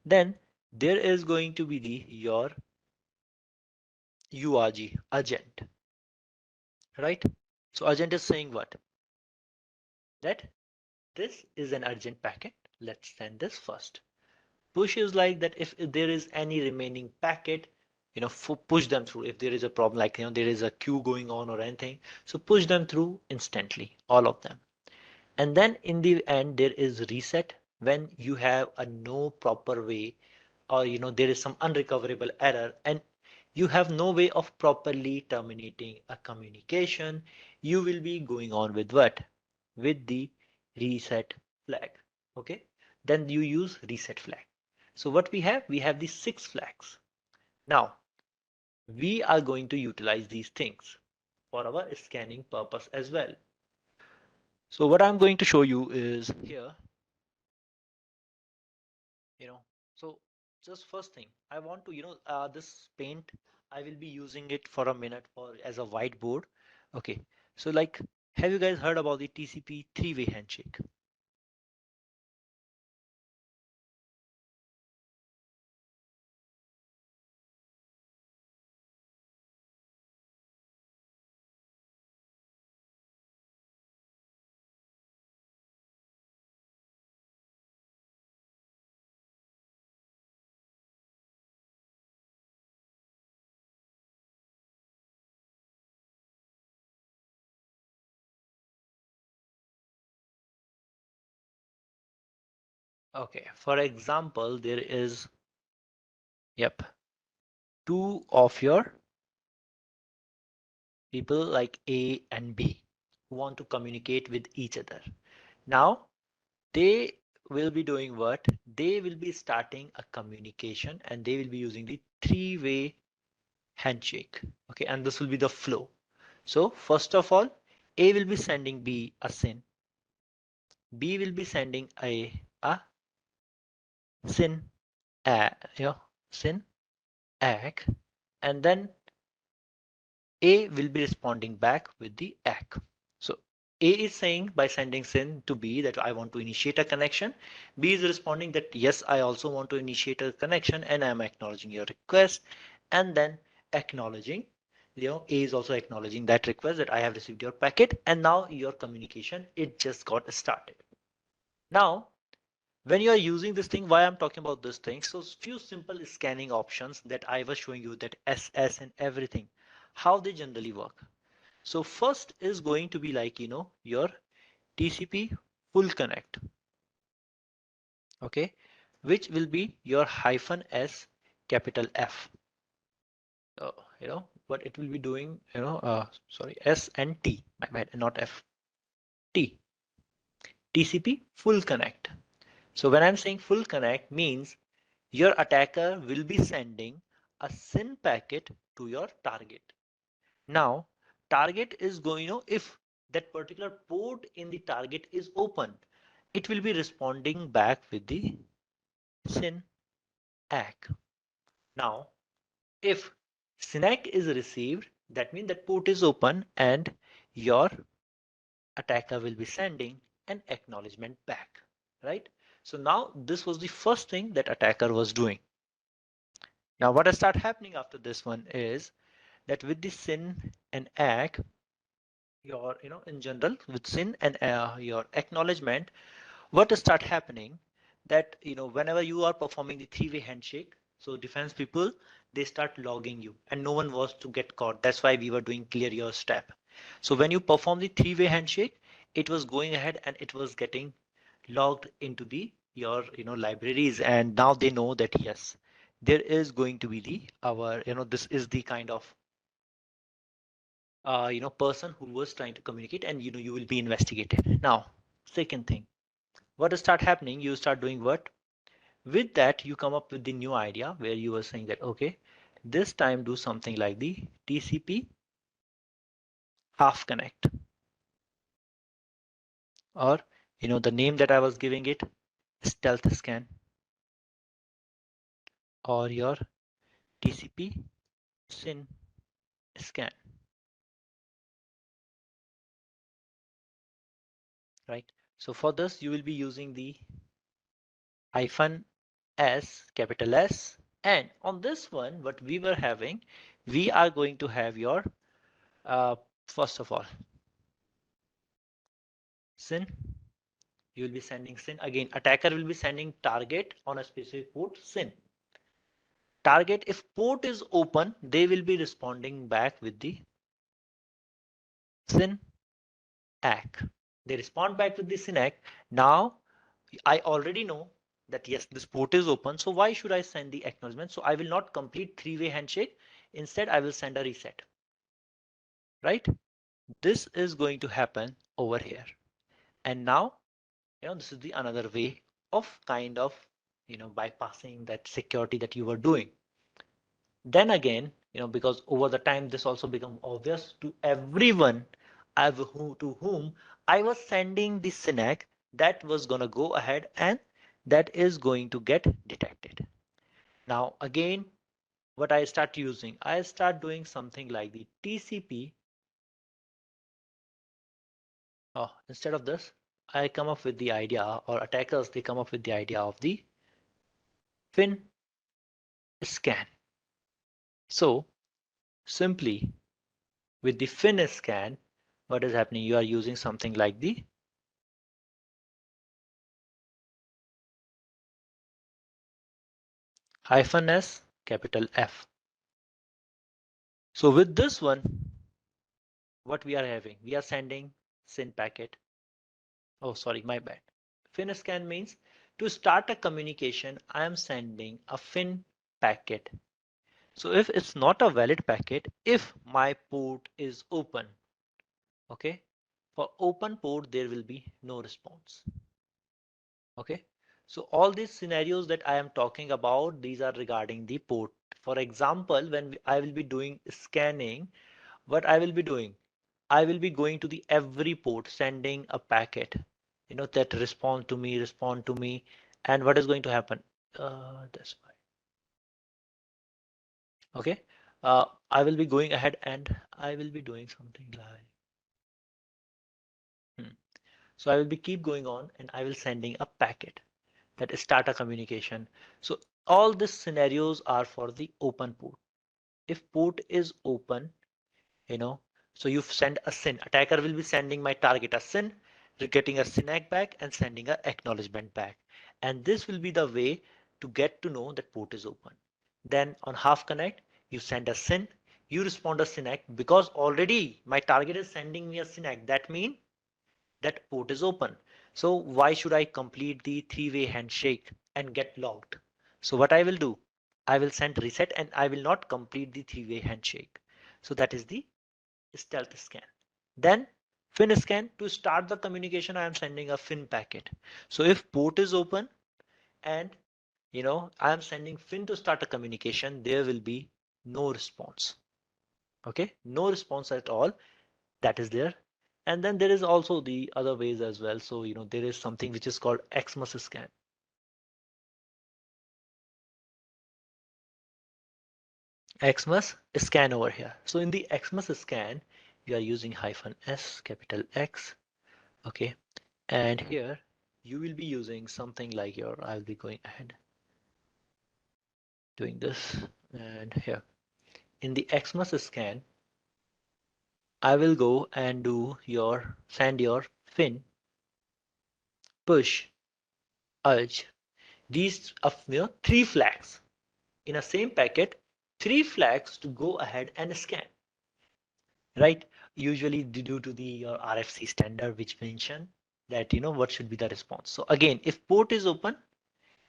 Then there is going to be the your URG, urgent, right? So urgent is saying what? That this is an urgent packet. Let's send this first. Push is like that if there is any remaining packet, push them through. If there is a problem, like there is a queue going on or anything, so push them through instantly, all of them. And then in the end, there is reset when you have a no proper way, or there is some unrecoverable error, and you have no way of properly terminating a communication. You will be going on with what? With the reset flag. Okay, then you use reset flag. So what we have these 6 flags. Now we are going to utilize these things for our scanning purpose as well. So what I'm going to show you is here, you know, so just first thing I want to, this paint, I will be using it for a minute for as a whiteboard. Okay, so like, have you guys heard about the TCP three-way handshake? Okay, for example, there is, yep, two of your people like A and B who want to communicate with each other. Now they will be doing what? They will be starting a communication and they will be using the three-way handshake. Okay, and this will be the flow. So first of all, A will be sending B a SYN. B will be sending a SYN, SYN ACK, and then A will be responding back with the ACK. So A is saying by sending SYN to B that I want to initiate a connection. B is responding that yes, I also want to initiate a connection and I'm acknowledging your request, and then acknowledging, A is also acknowledging that request that I have received your packet, and now your communication, it just got started. Now, when you are using this thing, why I'm talking about this thing, so few simple scanning options that I was showing you, that SS and everything, how they generally work. So first is going to be like, your TCP Full Connect, okay, which will be your -S capital F. What it will be doing, sorry, S and T, my bad, not F, T, TCP Full Connect. So when I'm saying full connect means your attacker will be sending a SYN packet to your target. Now, target is going, if that particular port in the target is open, it will be responding back with the SYN ACK. Now, if SYNACK is received, that means that port is open and your attacker will be sending an acknowledgement back, right? So now this was the first thing that attacker was doing. Now what has started happening after this one is that with the SYN and ACK, your, in general with SYN and your acknowledgement, what will start happening that, whenever you are performing the three-way handshake, so defense people, they start logging you and no one was to get caught. That's why we were doing clear your step. So when you perform the three-way handshake, it was going ahead and it was getting logged into the your libraries, and now they know that yes, there is going to be the our this is the kind of person who was trying to communicate, and you will be investigated. Now, second thing, what start happening, you start doing what? With that, you come up with the new idea where you were saying that, okay, this time do something like the TCP half connect, or the name that I was giving it, stealth scan, or your TCP Send Scan, right? So for this, you will be using the hyphen S, capital S, and on this one, what we were having, we are going to have your first of all, SYN. You will be sending SYN again. Attacker will be sending target on a specific port SYN. Target, if port is open, they will be responding back with the SYN ACK. They respond back with the SYN ACK. Now I already know that yes, this port is open. So why should I send the acknowledgement? So I will not complete three-way handshake. Instead, I will send a reset, right? This is going to happen over here. And now, this is the another way of kind of, bypassing that security that you were doing. Then again, because over the time, this also become obvious to everyone to whom I was sending the SYNAC, that was going to go ahead and that is going to get detected. Now, again, what I start using, I start doing something like the TCP. Oh, instead of this, I come up with the idea, or attackers, they come up with the idea of the fin scan. So simply with the fin scan, what is happening? You are using something like the hyphen S, capital F. So with this one, what we are having, we are sending SYN packet. Oh, sorry, my bad. Fin scan means to start a communication, I am sending a fin packet. So if it's not a valid packet, if my port is open, okay, for open port, there will be no response. Okay, so all these scenarios that I am talking about, these are regarding the port. For example, when I will be doing scanning, what I will be doing, I will be going to the every port, sending a packet, that respond to me, and what is going to happen? That's fine. Okay, I will be going ahead and I will be doing something like, So I will be keep going on and I will sending a packet that is start a communication. So all these scenarios are for the open port. If port is open, you know, so you send a SYN. Attacker will be sending my target a SYN, getting a SYNAC back and sending a acknowledgement back. And this will be the way to get to know that port is open. Then on half connect, you send a SYN, you respond a SYNAC because already my target is sending me a SYNAC. That means that port is open. So why should I complete the three-way handshake and get logged? So what I will do, I will send reset and I will not complete the three-way handshake. So that is the stealth scan. Then fin scan. To start the communication, I am sending a fin packet. So if port is open and I am sending fin to start a communication, there will be no response. Okay, no response at all. That is there. And then there is also the other ways as well. So there is something which is called Xmas scan. Xmas scan over here. So in the Xmas scan, you are using -S, capital X. Okay, and here you will be using something like I'll be going ahead doing this, and here in the Xmas scan, I will go and do send your fin, push, urge. These three flags in a same packet, three flags to go ahead and scan, right? Usually due to the your RFC standard, which mention that what should be the response. So again, if port is open,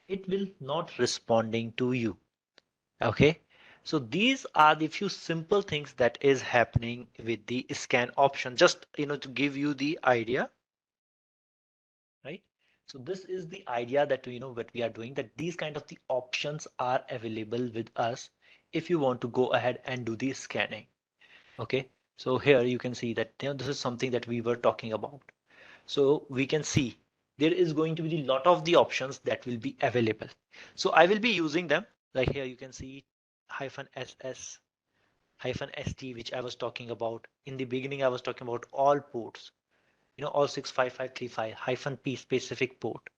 it will not responding to you. Okay, so these are the few simple things that is happening with the scan option, just to give you the idea, right? So this is the idea that what we are doing, that these kind of the options are available with us if you want to go ahead and do the scanning. Okay, so here you can see that this is something that we were talking about. So we can see there is going to be a lot of the options that will be available. So I will be using them, like here you can see -SS, -ST, which I was talking about. In the beginning, I was talking about all ports, all 65535 -P specific port,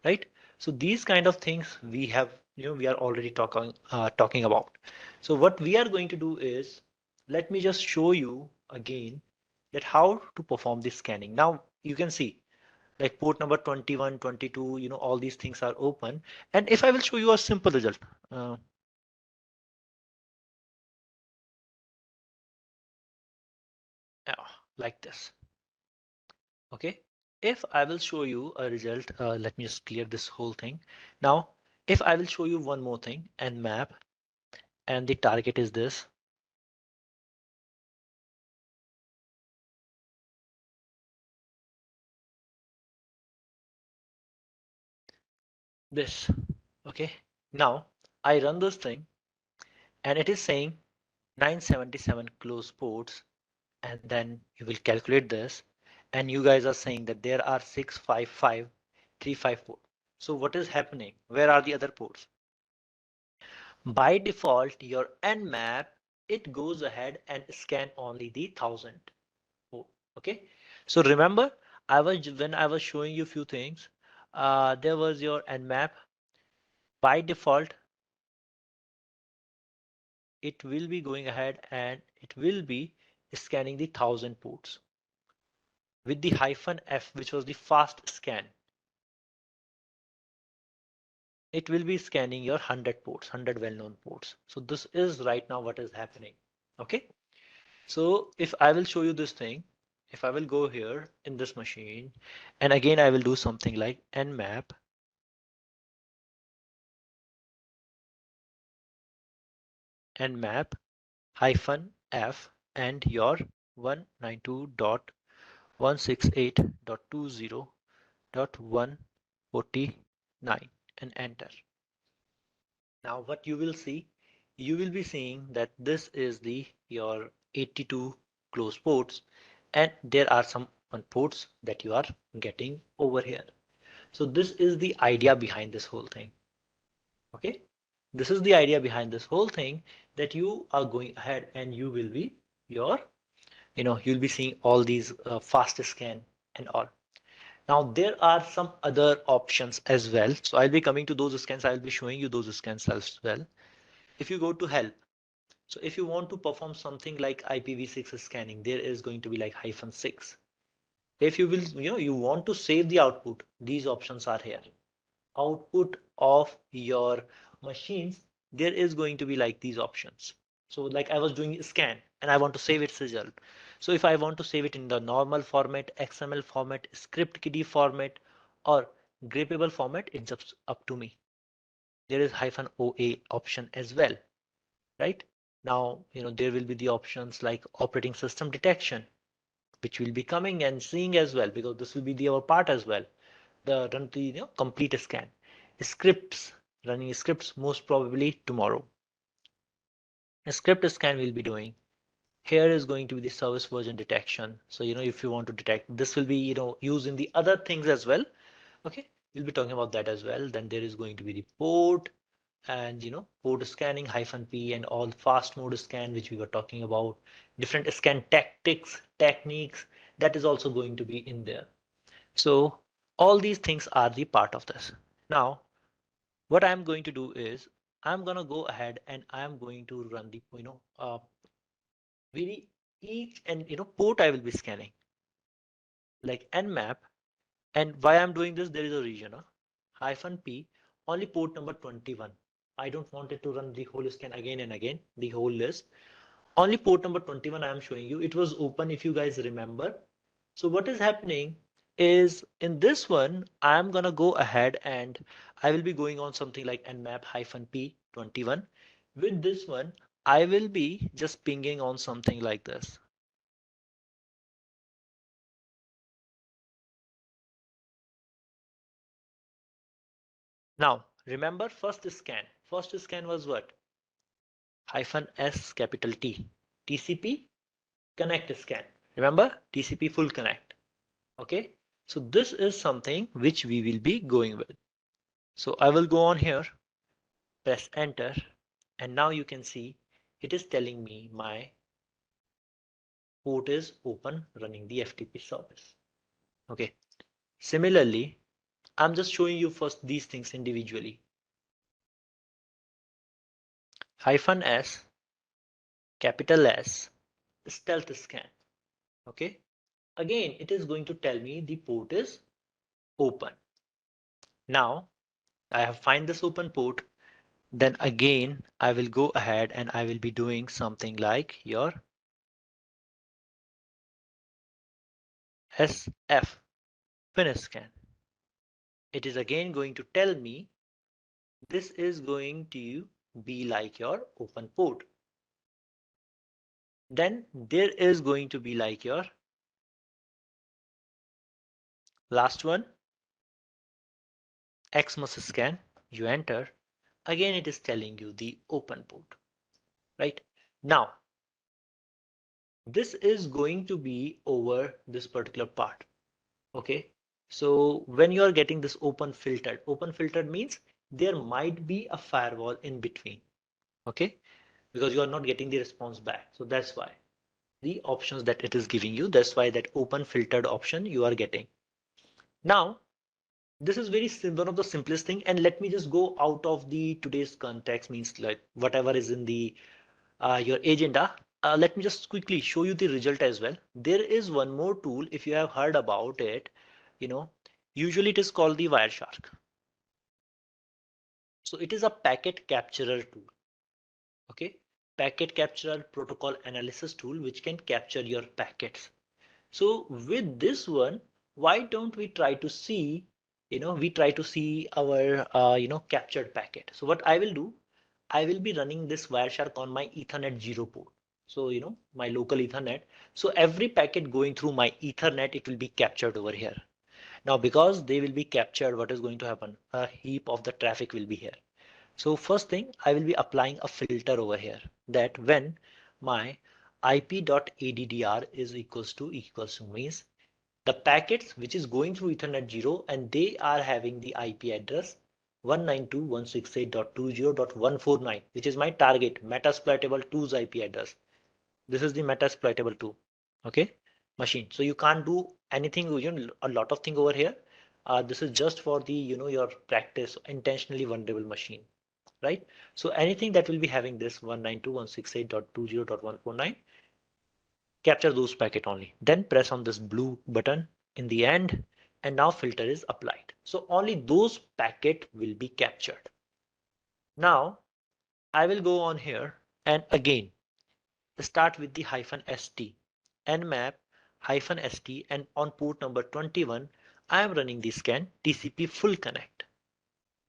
right? So these kind of things we have, we are already talking about. So what we are going to do is, let me just show you again that how to perform this scanning. Now you can see like port number 21, 22, all these things are open. And if I will show you a simple result, uh, like this. Okay, if I will show you a result, let me just clear this whole thing. Now, if I will show you one more thing, Nmap, and the target is this. Okay, now I run this thing and it is saying 977 close ports, and then you will calculate this, and you guys are saying that there are 655 354. So what is happening? Where are the other ports? By default, your Nmap, it goes ahead and scan only the 1000 port. Okay, so remember, when I was showing you a few things, there was your Nmap. By default, it will be going ahead and it will be scanning the 1000 ports. With the -F, which was the fast scan, it will be scanning your 100 ports, 100 well-known ports. So this is right now what is happening. Okay, so if I will show you this thing, if I will go here in this machine, and again I will do something like nmap -f and your 192.168.20.149 and enter. Now what you will see, you will be seeing that this is the your 82 close ports, and there are some ports that you are getting over here. So this is the idea behind this whole thing. Okay, this is the idea behind this whole thing, that you are going ahead and you will be you'll be seeing all these fast scan and all. Now there are some other options as well. So I'll be coming to those scans. I'll be showing you those scans as well. If you go to help, so if you want to perform something like IPv6 scanning, there is going to be like -6. If you will, you want to save the output, these options are here. Output of your machines, there is going to be like these options. So like I was doing a scan and I want to save its result. So if I want to save it in the normal format, XML format, script kiddie format, or grapable format, it's up to me. There is -OA option as well, right? Now, there will be the options like operating system detection, which will be coming and seeing as well, because this will be our part as well. The run the complete scan. Scripts, running scripts most probably tomorrow. A script scan will be doing. Here is going to be the service version detection. So if you want to detect, this will be used in the other things as well. Okay, we'll be talking about that as well. Then there is going to be the port and port scanning -P and all fast mode scan, which we were talking about. Different scan tactics, techniques, that is also going to be in there. So all these things are the part of this. Now, what I'm going to do is I'm going to go ahead and I'm going to run the, very each and, port I will be scanning like Nmap. And why I'm doing this, there is a reason, -P, only port number 21. I don't want it to run the whole scan again and again, the whole list. Only port number 21 I am showing you. It was open if you guys remember. So what is happening is in this one, I'm gonna go ahead and I will be going on something like Nmap-P 21. With this one, I will be just pinging on something like this. Now, remember first scan. First scan was what? -S capital T. TCP Connect scan. Remember? TCP Full Connect. Okay. So this is something which we will be going with. So I will go on here, press enter, and now you can see it is telling me my port is open running the FTP service. Okay. Similarly, I'm just showing you first these things individually. -S, capital S, stealth scan. Okay. Again, it is going to tell me the port is open. Now I have find this open port. Then again, I will go ahead and I will be doing something like your SF finish scan. It is again going to tell me this is going to be like your open port. Then there is going to be like your last one, Xmas Scan. You enter. Again, it is telling you the open port, right? Now, this is going to be over this particular part. Okay. So when you are getting this open filtered means there might be a firewall in between. Okay. Because you are not getting the response back. So that's why the options that it is giving you, that's why that open filtered option you are getting. Now, this is one of the simplest thing. And let me just go out of the today's context, means like whatever is in the your agenda. Let me just quickly show you the result as well. There is one more tool, if you have heard about it, you know, usually it is called the Wireshark. So it is a packet capturer tool. Okay, packet capturer protocol analysis tool which can capture your packets. So with this one, why don't we try to see, we try to see our, captured packet. So what I will do, I will be running this Wireshark on my Ethernet 0 port. So, my local Ethernet. So every packet going through my Ethernet, it will be captured over here. Now, because they will be captured, what is going to happen? A heap of the traffic will be here. So first thing, I will be applying a filter over here that when my ip.addr is equals to means the packets which is going through Ethernet 0 and they are having the IP address 192.168.20.149, which is my target Metasploitable 2's IP address. This is the Metasploitable 2. Okay. machine. So you can't do anything, a lot of thing over here. This is just for the, your practice intentionally vulnerable machine, right? So anything that will be having this 192.168.20.149, capture those packet only. Then press on this blue button in the end, and now filter is applied. So only those packet will be captured. Now I will go on here and again start with the -st, nmap -st, and on port number 21, I am running the scan TCP Full Connect.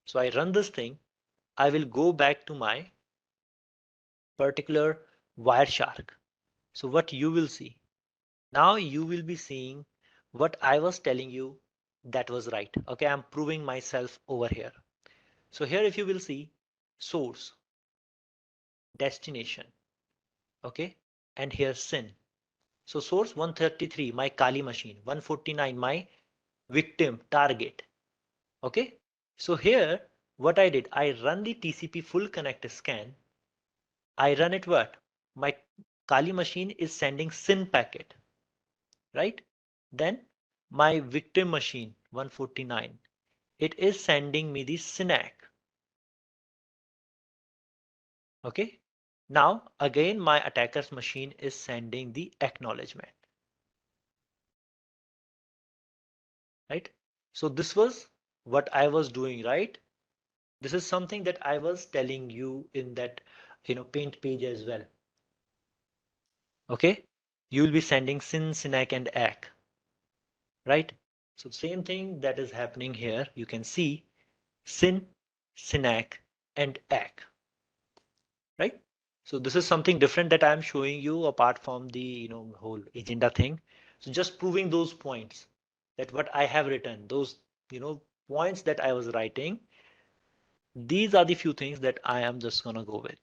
So I run this thing. I will go back to my particular Wireshark. So what you will see, now you will be seeing what I was telling you that was right. Okay, I'm proving myself over here. So here if you will see source, destination, okay, and here SYN. So source 133, my Kali machine, 149, my victim target. Okay. So here what I did, I run the TCP full connect scan. I run it what? My Kali machine is sending SYN packet, right? Then my victim machine 149, it is sending me the SYNAC. Okay. Now again my attacker's machine is sending the acknowledgement, right? So this was what I was doing, right? This is something that I was telling you in that, paint page as well. Okay. You will be sending SYN, SYNAC, and ACK, right? So same thing that is happening here. You can see SYN, SYNAC, and ACK, right? So this is something different that I'm showing you apart from the, whole agenda thing. So just proving those points that what I have written, those, points that I was writing, these are the few things that I am just gonna go with.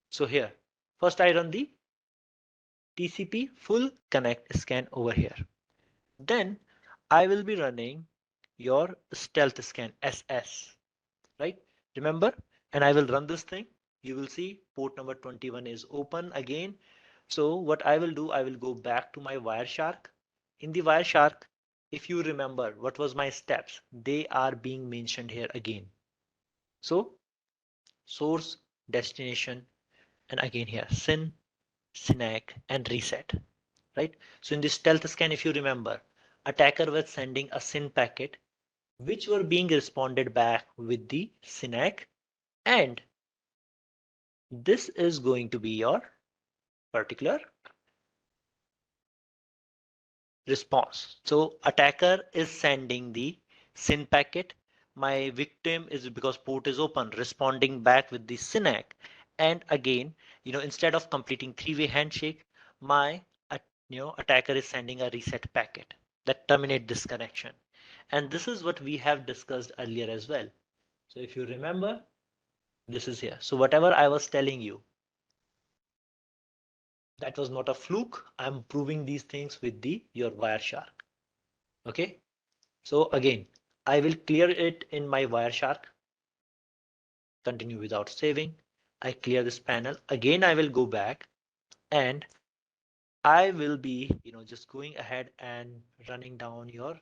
So here, first I run the TCP full connect scan over here. Then I will be running your stealth scan SS, right? Remember, and I will run this thing. You will see port number 21 is open again. So what I will do, I will go back to my Wireshark. In the Wireshark, if you remember what was my steps, they are being mentioned here again. So source, destination, and again here SYN, SYNAC, and reset, right? So in this stealth scan, if you remember, attacker was sending a SYN packet, which were being responded back with the SYNAC, and this is going to be your particular response. So attacker is sending the SYN packet. My victim is, because port is open, responding back with the SYNAC. And again, instead of completing three-way handshake, my attacker is sending a reset packet that terminate this connection. And this is what we have discussed earlier as well. So if you remember, this is here. So whatever I was telling you, that was not a fluke. I'm proving these things with your Wireshark. Okay. So again, I will clear it in my Wireshark, continue without saving. I clear this panel. Again, I will go back and I will be, just going ahead and running down your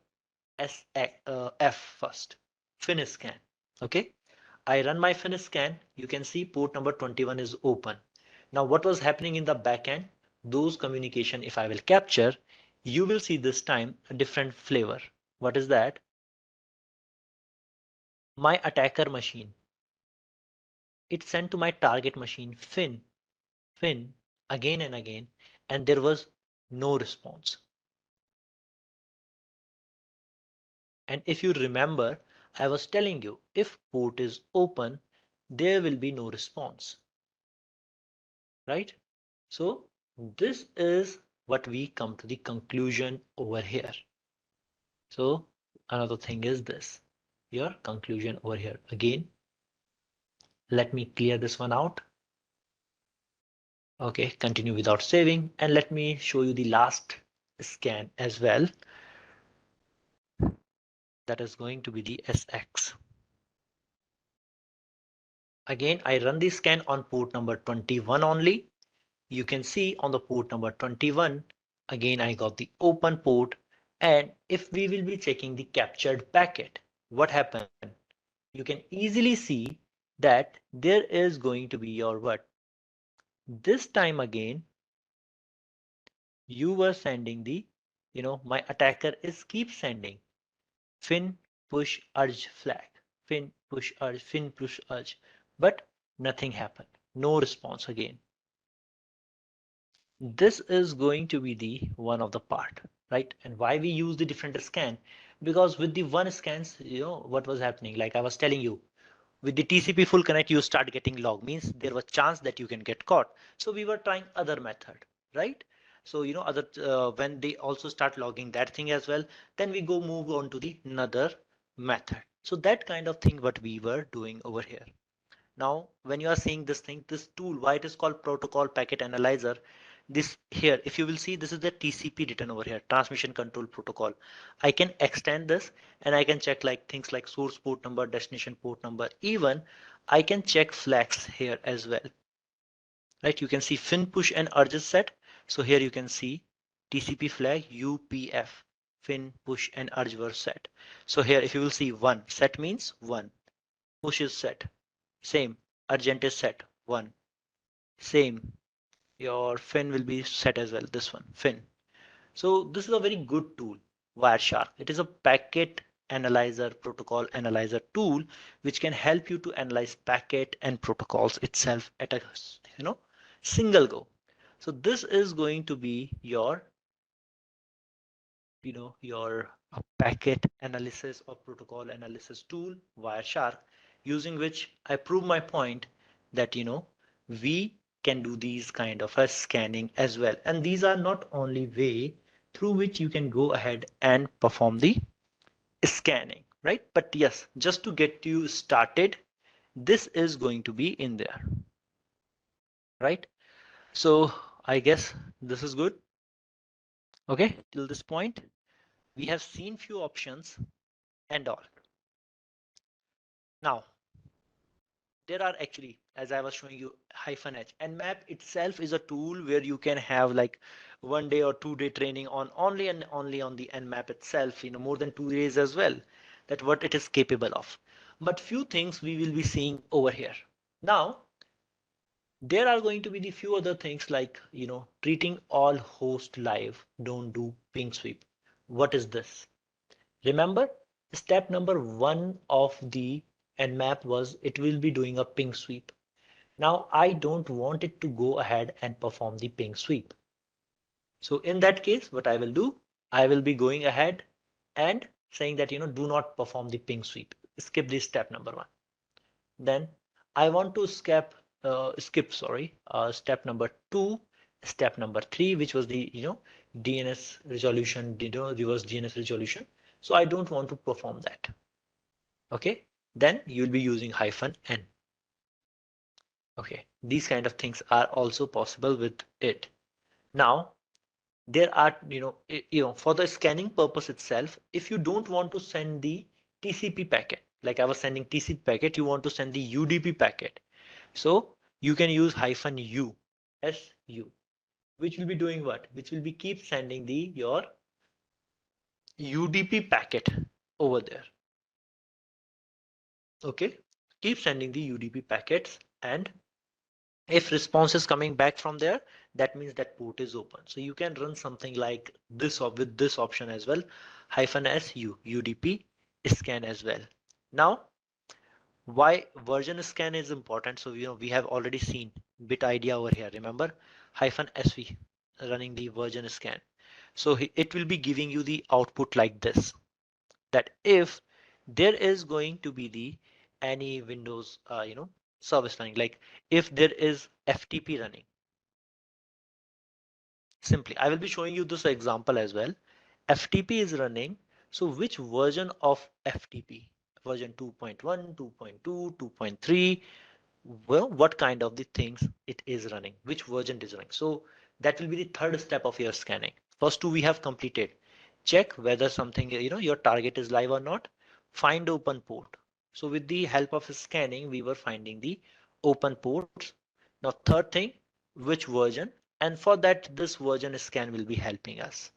F first, finish scan. Okay. I run my finish scan. You can see port number 21 is open. Now what was happening in the backend? Those communication, if I will capture, you will see this time a different flavor. What is that? My attacker machine, it sent to my target machine fin again and again, and there was no response. And if you remember, I was telling you, if port is open, there will be no response, right? So this is what we come to the conclusion over here. So another thing is this, your conclusion over here. Again, let me clear this one out. Okay, continue without saving, and let me show you the last scan as well. That is going to be the SX. Again, I run the scan on port number 21 only. You can see on the port number 21, Again, I got the open port. And if we will be checking the captured packet, what happened? You can easily see that there is going to be your what? This time again, you were sending the, my attacker is keep sending fin push urge flag, fin push urge, but nothing happened. No response again. This is going to be the one of the part, right? And why we use the different scan? Because with the one scans, what was happening? Like I was telling you, with the TCP full connect, you start getting log, means there was chance that you can get caught. So we were trying other method, right? So other when they also start logging that thing as well, then we go move on to the another method. So that kind of thing what we were doing over here. Now, when you are seeing this thing, this tool, why it is called protocol packet analyzer, this here, if you will see, this is the TCP written over here, transmission control protocol. I can extend this and I can check like things like source port number, destination port number. Even I can check flags here as well, right? You can see fin push and urges set. So here you can see TCP flag UPF, fin push and urge were set. So here, if you will see one, set means one, push is set. Same, urgent is set, one. Same, your fin will be set as well, this one, fin. So this is a very good tool, Wireshark. It is a packet analyzer, protocol analyzer tool, which can help you to analyze packet and protocols itself at a, single go. So this is going to be your your packet analysis or protocol analysis tool, Wireshark, using which I prove my point that we can do these kind of a scanning as well. And these are not only way through which you can go ahead and perform the scanning, right? But yes, just to get you started, this is going to be in there, right? So I guess this is good. Okay, till this point, we have seen few options and all. Now, there are actually, as I was showing you, -H. Nmap itself is a tool where you can have like 1 day or 2 day training on only and only on the Nmap itself, more than 2 days as well, that what it is capable of. But few things we will be seeing over here. Now, there are going to be the few other things like, treating all host live, don't do ping sweep. What is this? Remember, step number one of the Nmap was it will be doing a ping sweep. Now I don't want it to go ahead and perform the ping sweep. So in that case, what I will do, I will be going ahead and saying that, do not perform the ping sweep. Skip this step number one. Then I want to skip step number two, step number three, which was the, DNS resolution, reverse DNS resolution. So I don't want to perform that. Okay. Then you'll be using -N. Okay. These kind of things are also possible with it. Now, there are, for the scanning purpose itself, if you don't want to send the TCP packet, like I was sending TCP packet, you want to send the UDP packet. So you can use -U, SU, which will be doing what? Which will be keep sending your UDP packet over there. Okay, keep sending the UDP packets, and if response is coming back from there, that means that port is open. So you can run something like this with this option as well, -SU, UDP scan as well. Now, why version scan is important? So we have already seen bit idea over here. Remember, -SV running the version scan. So it will be giving you the output like this, that if there is going to be the any Windows service running, like if there is FTP running, simply I will be showing you this example as well. FTP is running, so which version of FTP? Version 2.1, 2.2, 2.3, well, what kind of the things it is running, which version it is running. So that will be the third step of your scanning. First two we have completed. Check whether something, your target is live or not. Find open port. So with the help of scanning, we were finding the open ports. Now third thing, which version And for that, this version scan will be helping us.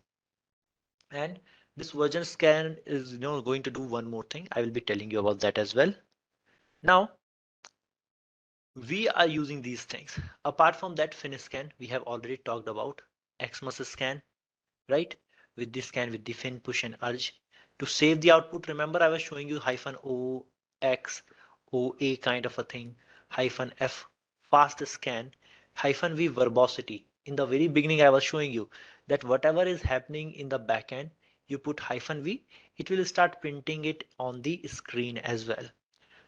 And this version scan is going to do one more thing. I will be telling you about that as well. Now, we are using these things. Apart from that FinScan, we have already talked about Xmas Scan, right? With the scan with the fin, push and urge. To save the output, remember I was showing you -O, X, OA kind of a thing, -F, fast scan, -V, verbosity. In the very beginning, I was showing you that whatever is happening in the backend, you put -V, it will start printing it on the screen as well.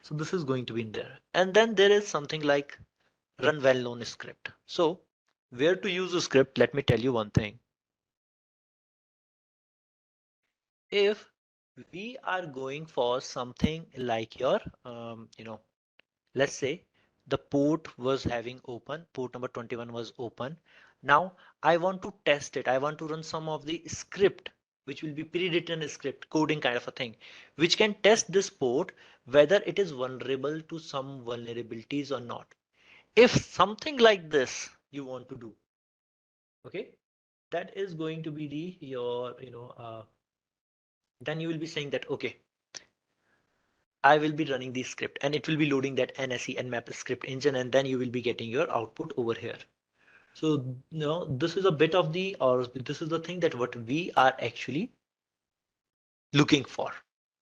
So this is going to be in there. And then there is something like run well-known script. So where to use a script? Let me tell you one thing. If we are going for something like your, let's say the port was having open, port number 21 was open. Now I want to test it. I want to run some of the script, which will be pre-written script, coding kind of a thing, which can test this port, whether it is vulnerable to some vulnerabilities or not. If something like this you want to do, okay, that is going to be the your, then you will be saying that, okay, I will be running the script and it will be loading that NSE Nmap script engine, and then you will be getting your output over here. So this is a bit of the, or this is the thing that what we are actually looking for.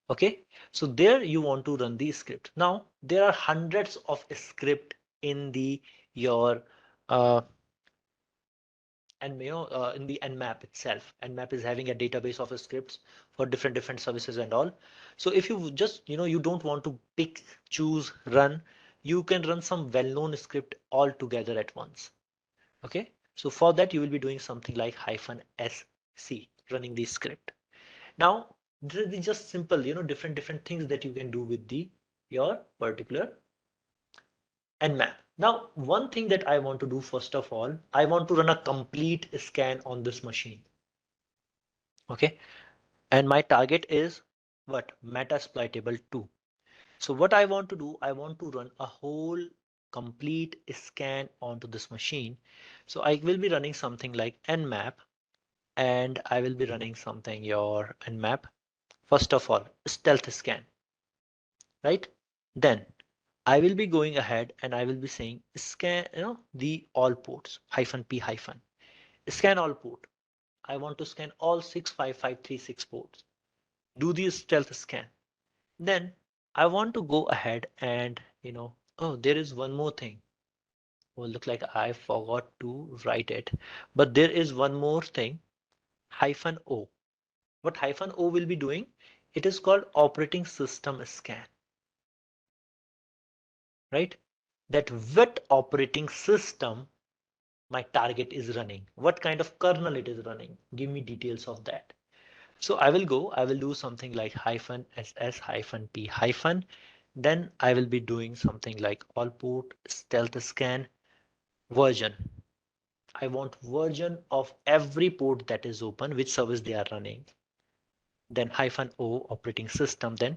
Okay, so there you want to run the script. Now there are hundreds of script in the your and in the Nmap itself. Nmap is having a database of scripts for different services and all. So if you just you don't want to pick, choose, run, you can run some well-known script all together at once. Okay, so for that you will be doing something like -sc, running the script. Now this is just simple, different things that you can do with the your particular Nmap. Now, one thing that I want to do first of all, I want to run a complete scan on this machine. Okay, and my target is what? Metasploitable 2. So what I want to do, I want to run a whole complete scan onto this machine. So I will be running something like Nmap, and I will be running something your Nmap. First of all, stealth scan, right? Then I will be going ahead and I will be saying scan, the all ports -p hyphen scan all port. I want to scan all 65536 ports. Do the stealth scan. Then I want to go ahead and oh, there is one more thing. Oh, look like I forgot to write it, but there is one more thing, -O. What -O will be doing? It is called operating system scan, right? That what operating system my target is running, what kind of kernel it is running. Give me details of that. So I will do something like -ss -p hyphen. Then I will be doing something like all port stealth scan version. I want version of every port that is open, which service they are running. Then -O operating system, then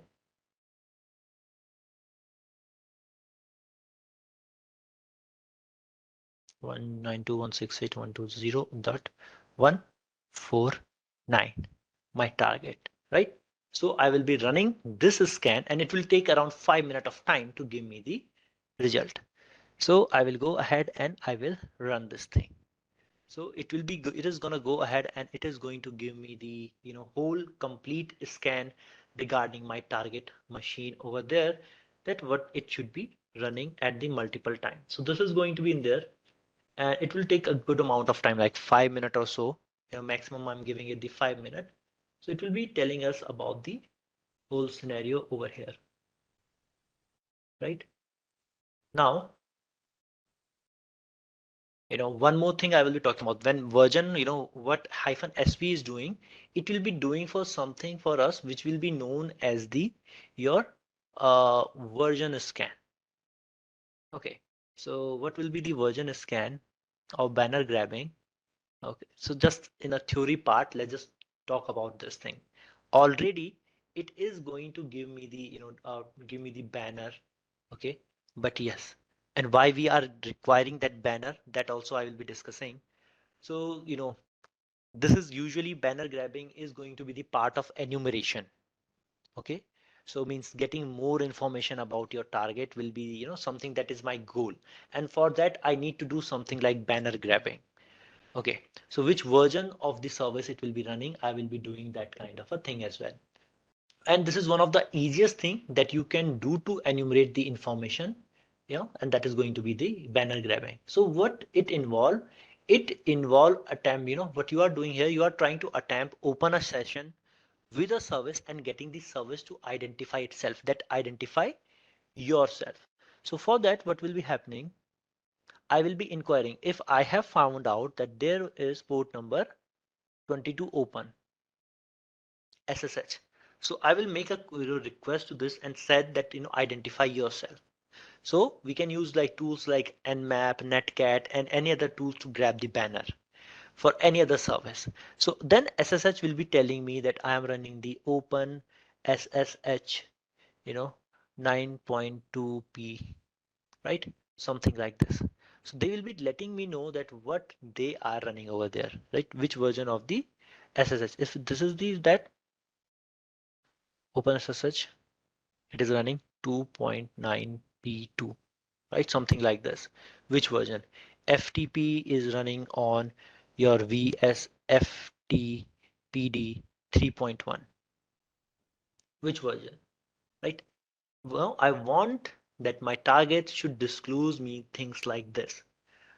one nine two one six eight one two zero dot 149, my target, right? So I will be running this scan and it will take around 5 minutes of time to give me the result. So I will go ahead and I will run this thing. So it is going to go ahead and it is going to give me the whole complete scan regarding my target machine over there, that what it should be running at the multiple time. So this is going to be in there, and it will take a good amount of time, like 5 minutes or so. Maximum I'm giving it the 5 minutes. So it will be telling us about the whole scenario over here, right? Now, one more thing I will be talking about, when version, what -sv is doing, it will be doing for something for us, which will be known as the your version scan. Okay, so what will be the version scan or banner grabbing? Okay, so just in a theory part, let's just talk about this thing. Already, it is going to give me the, give me the banner. Okay, but yes, and why we are requiring that banner, that also I will be discussing. So, this is usually banner grabbing is going to be the part of enumeration. Okay. So means getting more information about your target will be, something that is my goal. And for that, I need to do something like banner grabbing. Okay. So which version of the service it will be running, I will be doing that kind of a thing as well. And this is one of the easiest thing that you can do to enumerate the information, and that is going to be the banner grabbing. So what it involve attempt, what you are doing here, you are trying to attempt open a session with a service and getting the service to identify itself, that identify yourself. So for that, what will be happening, I will be inquiring if I have found out that there is port number 22 open SSH. So I will make a request to this and said that identify yourself. So we can use like tools like Nmap, Netcat, and any other tools to grab the banner for any other service. So then SSH will be telling me that I am running the open SSH, you know, 9.2p, right? Something like this. So they will be letting me know that what they are running over there, right? Which version of the SSH. If this is the that OpenSSH, it is running 2.9p2, right? Something like this. Which version? FTP is running on your VSFTPD 3.1. Which version, right? Well, I want that my target should disclose me things like this.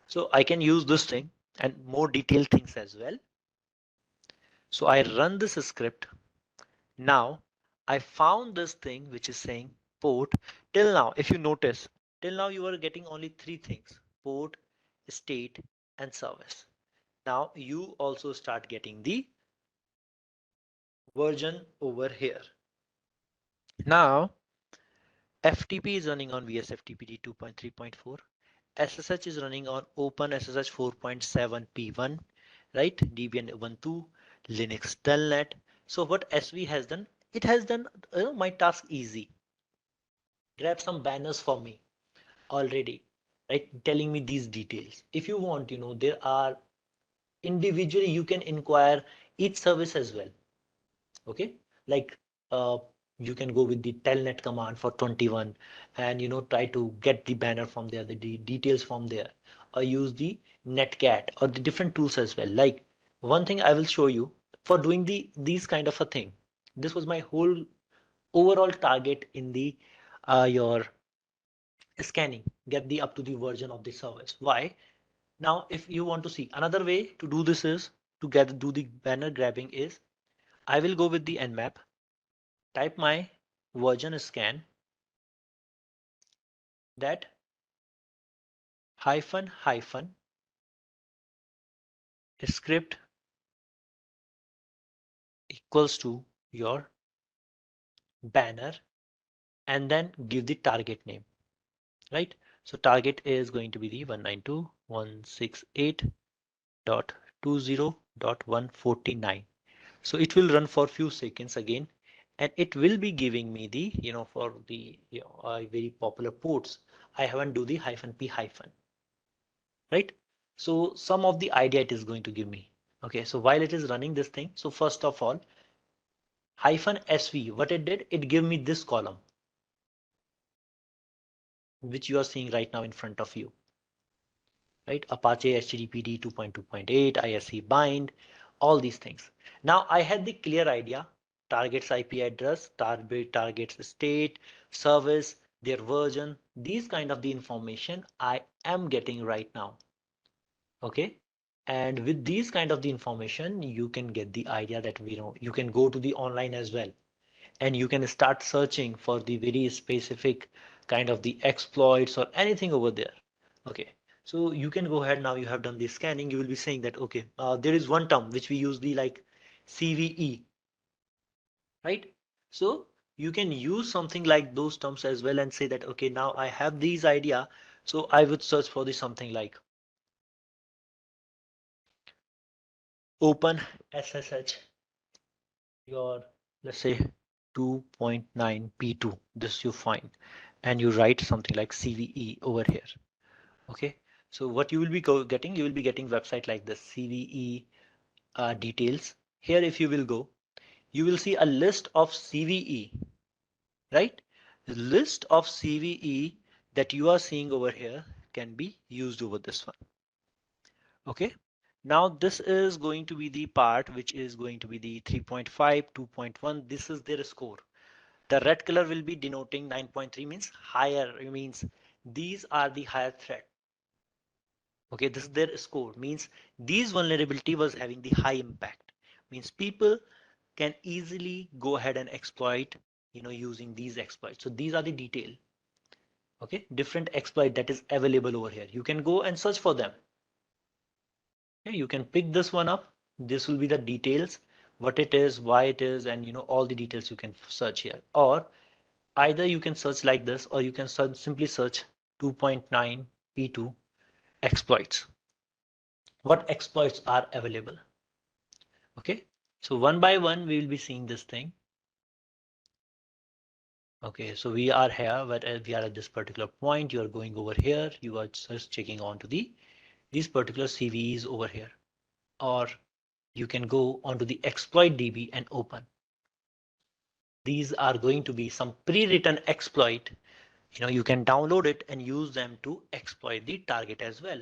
So I can use this thing and more detailed things as well. So I run this script. Now I found this thing which is saying port. Till now, if you notice, till now you are getting only three things: port, state, and service. Now you also start getting the version over here. Now FTP is running on VSFTPD 2.3.4. SSH is running on OpenSSH 4.7p1, right? Debian Ubuntu, Linux Telnet. So what SV has done, it has done my task easy. Grab some banners for me already, right? Telling me these details. If you want, there are individually you can inquire each service as well. Okay, like uh, you can go with the telnet command for 21 and try to get the banner from there, the details from there, or use the netcat or the different tools as well. Like one thing I will show you for doing these kind of a thing. This was my whole overall target in the your scanning, get the up to the version of the service. Why? Now if you want to see another way to do this is to get do the banner grabbing is I will go with the nmap, type my version scan, that hyphen hyphen script equals to your banner, and then give the target name, right? So target is going to be the 192.168.20.149. So it will run for few seconds again, and it will be giving me the for the very popular ports. I haven't do the hyphen p hyphen, right? So some of the idea it is going to give me. Okay, so while it is running this thing, so first of all, hyphen sv, what it did, it gave me this column, which you are seeing right now in front of you, right? Apache HTTPD 2.2.8, ISC bind, all these things. Now I had the clear idea, target's IP address, target's state, service, their version, these kind of the information I am getting right now. Okay, and with these kind of the information you can get the idea that you can go to the online as well, and you can start searching for the very specific kind of the exploits or anything over there. Okay, so you can go ahead. Now you have done the scanning, you will be saying that okay, there is one term which we use the like CVE, right? So you can use something like those terms as well and say that okay, now I have these idea, so I would search for the something like open SSH, your let's say 2.9p2, this you find, and you write something like CVE over here. Okay, So what you will be getting, you will be getting website like this, CVE details. Here, if you will go, you will see a list of CVE, right? The list of CVE that you are seeing over here can be used over this one. Okay. Now this is going to be the part which is going to be the 3.5, 2.1. This is their score. The red color will be denoting 9.3 means higher. It means these are the higher threat. Okay, this is their score. Means these vulnerability was having the high impact. Means people can easily go ahead and exploit, using these exploits. So these are the detail. Okay, different exploit that is available over here. You can go and search for them. Okay, you can pick this one up. This will be the details, what it is, why it is, and all the details you can search here. Or either you can search like this, or you can simply search 2.9 P2 exploits. What exploits are available? Okay, so one by one we will be seeing this thing. Okay, so we are here, but we are at this particular point. You are going over here. You are just checking on to these particular CVEs over here, or you can go onto the exploit DB and open. These are going to be some pre-written exploit. You can download it and use them to exploit the target as well.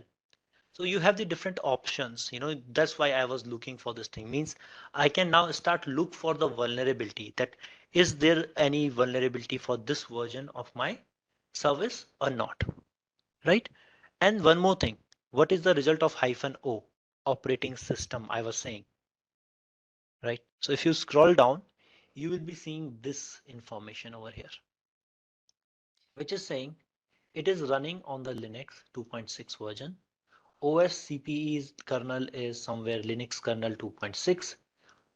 So you have the different options. That's why I was looking for this thing. Means I can now start look for the vulnerability, that is there any vulnerability for this version of my service or not, right? And one more thing, what is the result of -O, operating system, I was saying, right? So if you scroll down, you will be seeing this information over here, which is saying it is running on the Linux 2.6 version. OS CPE's kernel is somewhere Linux kernel 2.6.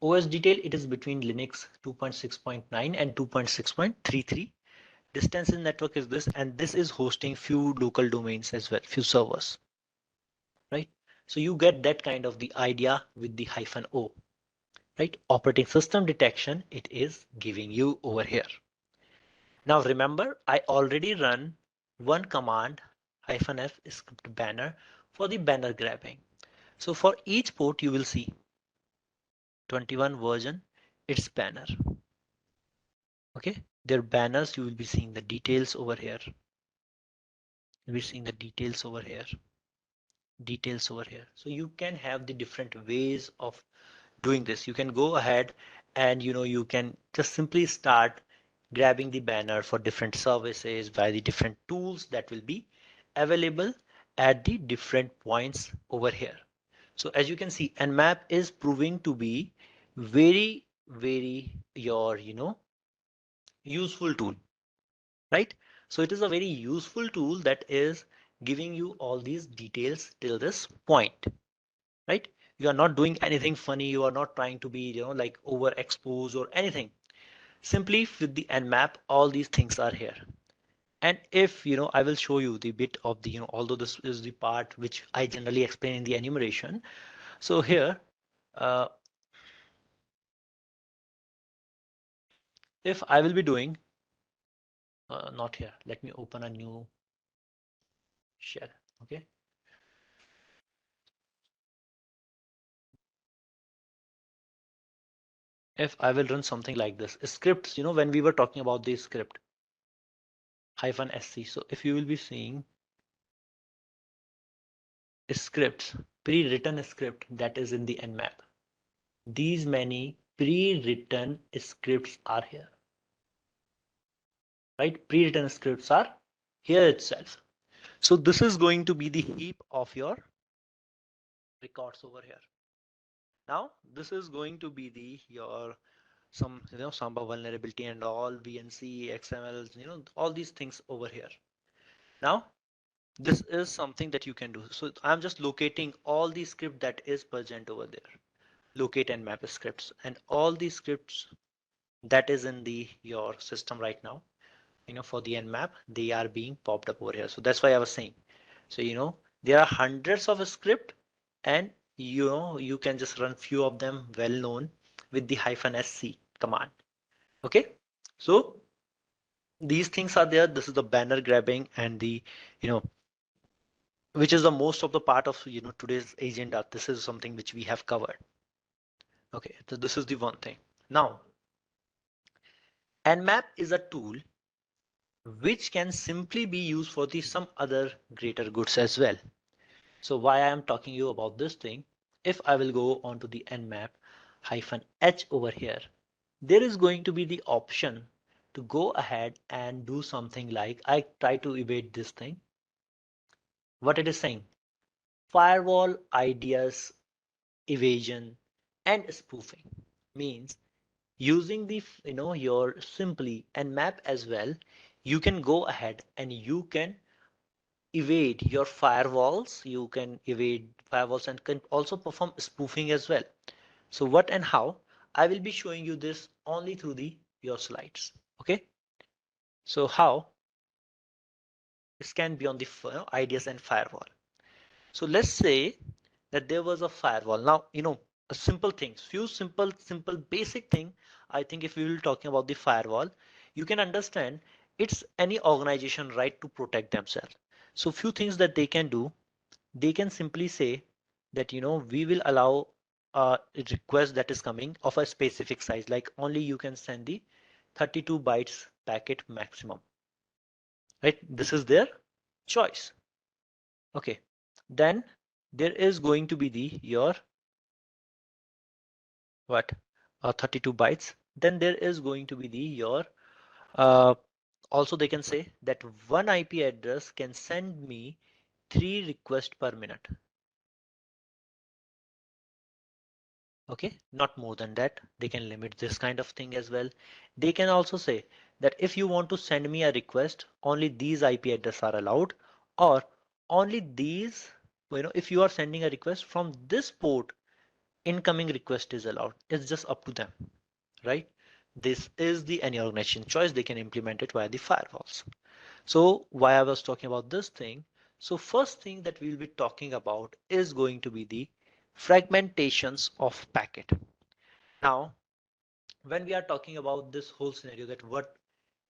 OS detail, it is between Linux 2.6.9 and 2.6.33. Distance in network is this, and this is hosting few local domains as well, few servers, right? So you get that kind of the idea with the -O, right? Operating system detection, it is giving you over here. Now remember, I already run one command -F script banner for the banner grabbing. So for each port you will see 21 version, its banner. Okay, their banners, you will be seeing the details over here. You'll be seeing the details over here. Details over here. So you can have the different ways of doing this. You can go ahead and you can just simply start grabbing the banner for different services by the different tools that will be available at the different points over here. So as you can see, Nmap is proving to be very, very useful tool, right? So it is a very useful tool that is giving you all these details till this point, right? You are not doing anything funny. You are not trying to be, like overexpose or anything. Simply with the Nmap, all these things are here. And if, I will show you the bit of the, although this is the part which I generally explain in the enumeration. So here, uh, if I will be doing, not here, let me open a new shell. Okay. If I will run something like this, scripts, when we were talking about the script -sc. So if you will be seeing scripts, pre-written script that is in the Nmap, these many pre-written scripts are here, right? Pre-written scripts are here itself. So this is going to be the heap of your records over here. Now this is going to be the your some Samba vulnerability and all VNC, XML, all these things over here. Now this is something that you can do. So I'm just locating all the script that is present over there. Locate and map scripts, and all these scripts that is in the your system right now, for the Nmap, they are being popped up over here. So that's why I was saying. So there are hundreds of script, and you can just run few of them well known with the -sc command. Okay, so these things are there. This is the banner grabbing and the you know which is the most of the part of today's agenda. This is something which we have covered. Okay, so this is the one thing. Now, Nmap is a tool which can simply be used for the some other greater goods as well. So why I am talking you about this thing, if I will go on to the Nmap -h over here, there is going to be the option to go ahead and do something like I try to evade this thing. What it is saying, firewall IDS evasion and spoofing means using the your simply Nmap as well, you can go ahead and you can evade your firewalls, you can evade firewalls and can also perform spoofing as well. So what and how, I will be showing you this only through the your slides. Okay, so how scan beyond the IDS and firewall. So let's say that there was a firewall. Now, a simple things, few simple basic thing. I think if we will talking about the firewall, you can understand it's any organization right to protect themselves. So few things that they can do, they can simply say that, we will allow a request that is coming of a specific size, like only you can send the 32 bytes packet maximum, right? This is their choice. Okay, then there is going to be the your what 32 bytes. Then there is going to be the your uh, also they can say that one IP address can send me 3 requests per minute. Okay, not more than that. They can limit this kind of thing as well. They can also say that if you want to send me a request, only these IP addresses are allowed, or only these, if you are sending a request from this port, incoming request is allowed. It's just up to them, right? This is the any organization choice. They can implement it via the firewalls. So why I was talking about this thing. So first thing that we'll be talking about is going to be the fragmentations of packet. Now, when we are talking about this whole scenario, that what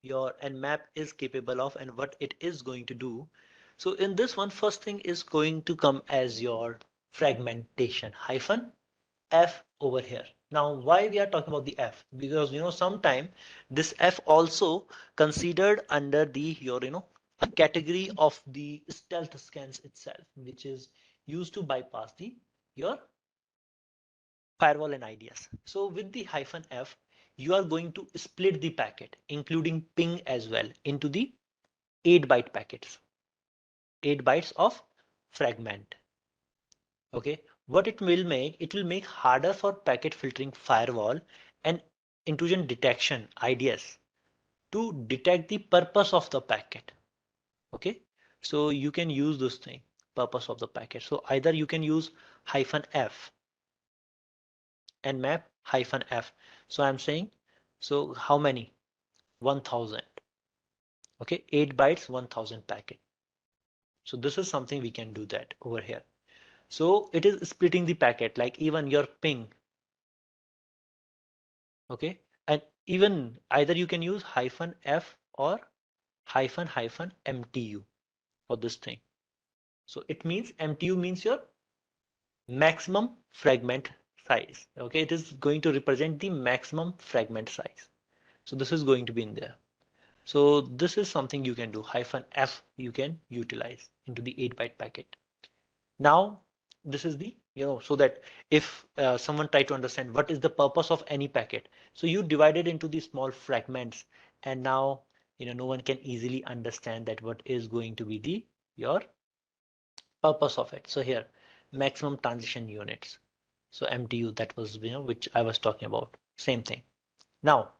your Nmap is capable of and what it is going to do. So in this one, first thing is going to come as your fragmentation hyphen F over here. Now, why we are talking about the F? Because sometime this F also considered under the your a category of the stealth scans itself, which is used to bypass the your firewall and IDS. So with the hyphen F, you are going to split the packet, including ping as well, into the 8 byte packets, 8 bytes of fragment. Okay, what it will make harder for packet filtering firewall and intrusion detection IDS to detect the purpose of the packet. Okay, so you can use this thing, purpose of the packet. So either you can use hyphen F and map hyphen F. So I'm saying, so how many? 1000. Okay, 8 bytes, 1000 packet. So this is something we can do that over here. So it is splitting the packet, like even your ping. Okay, and even either you can use hyphen F or hyphen MTU for this thing. So it means MTU means your maximum fragment size. Okay, it is going to represent the maximum fragment size. So this is going to be in there. So this is something you can do, hyphen F you can utilize into the 8 byte packet. Now this is the so that if someone try to understand what is the purpose of any packet, so you divide it into the small fragments, and now no one can easily understand that what is going to be the your purpose of it. So here, maximum transition units, so MTU, that was which I was talking about, same thing. Now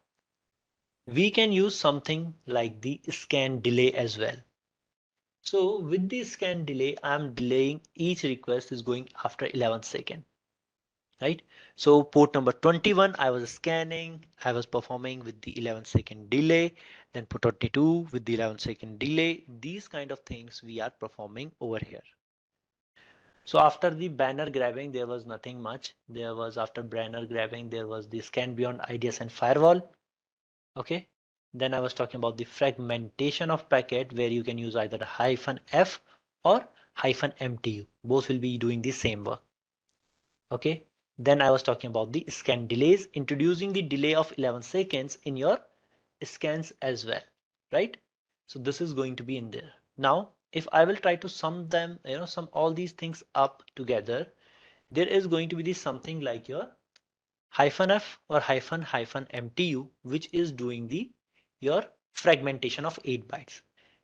we can use something like the scan delay as well. So with the scan delay, I'm delaying each request is going after 11 seconds, right? So port number 21, I was scanning, I was performing with the 11-second delay, then port 22 with the 11-second delay. These kind of things we are performing over here. So after the banner grabbing, there was nothing much. There was after banner grabbing, there was the scan beyond IDS and firewall. Okay. Then I was talking about the fragmentation of packet, where you can use either hyphen F or hyphen MTU. Both will be doing the same work. Okay. Then I was talking about the scan delays, introducing the delay of 11 seconds in your scans as well, right? So this is going to be in there. Now, if I will try to sum them, sum all these things up together, there is going to be this something like your hyphen F or hyphen MTU, which is doing the your fragmentation of 8 bytes.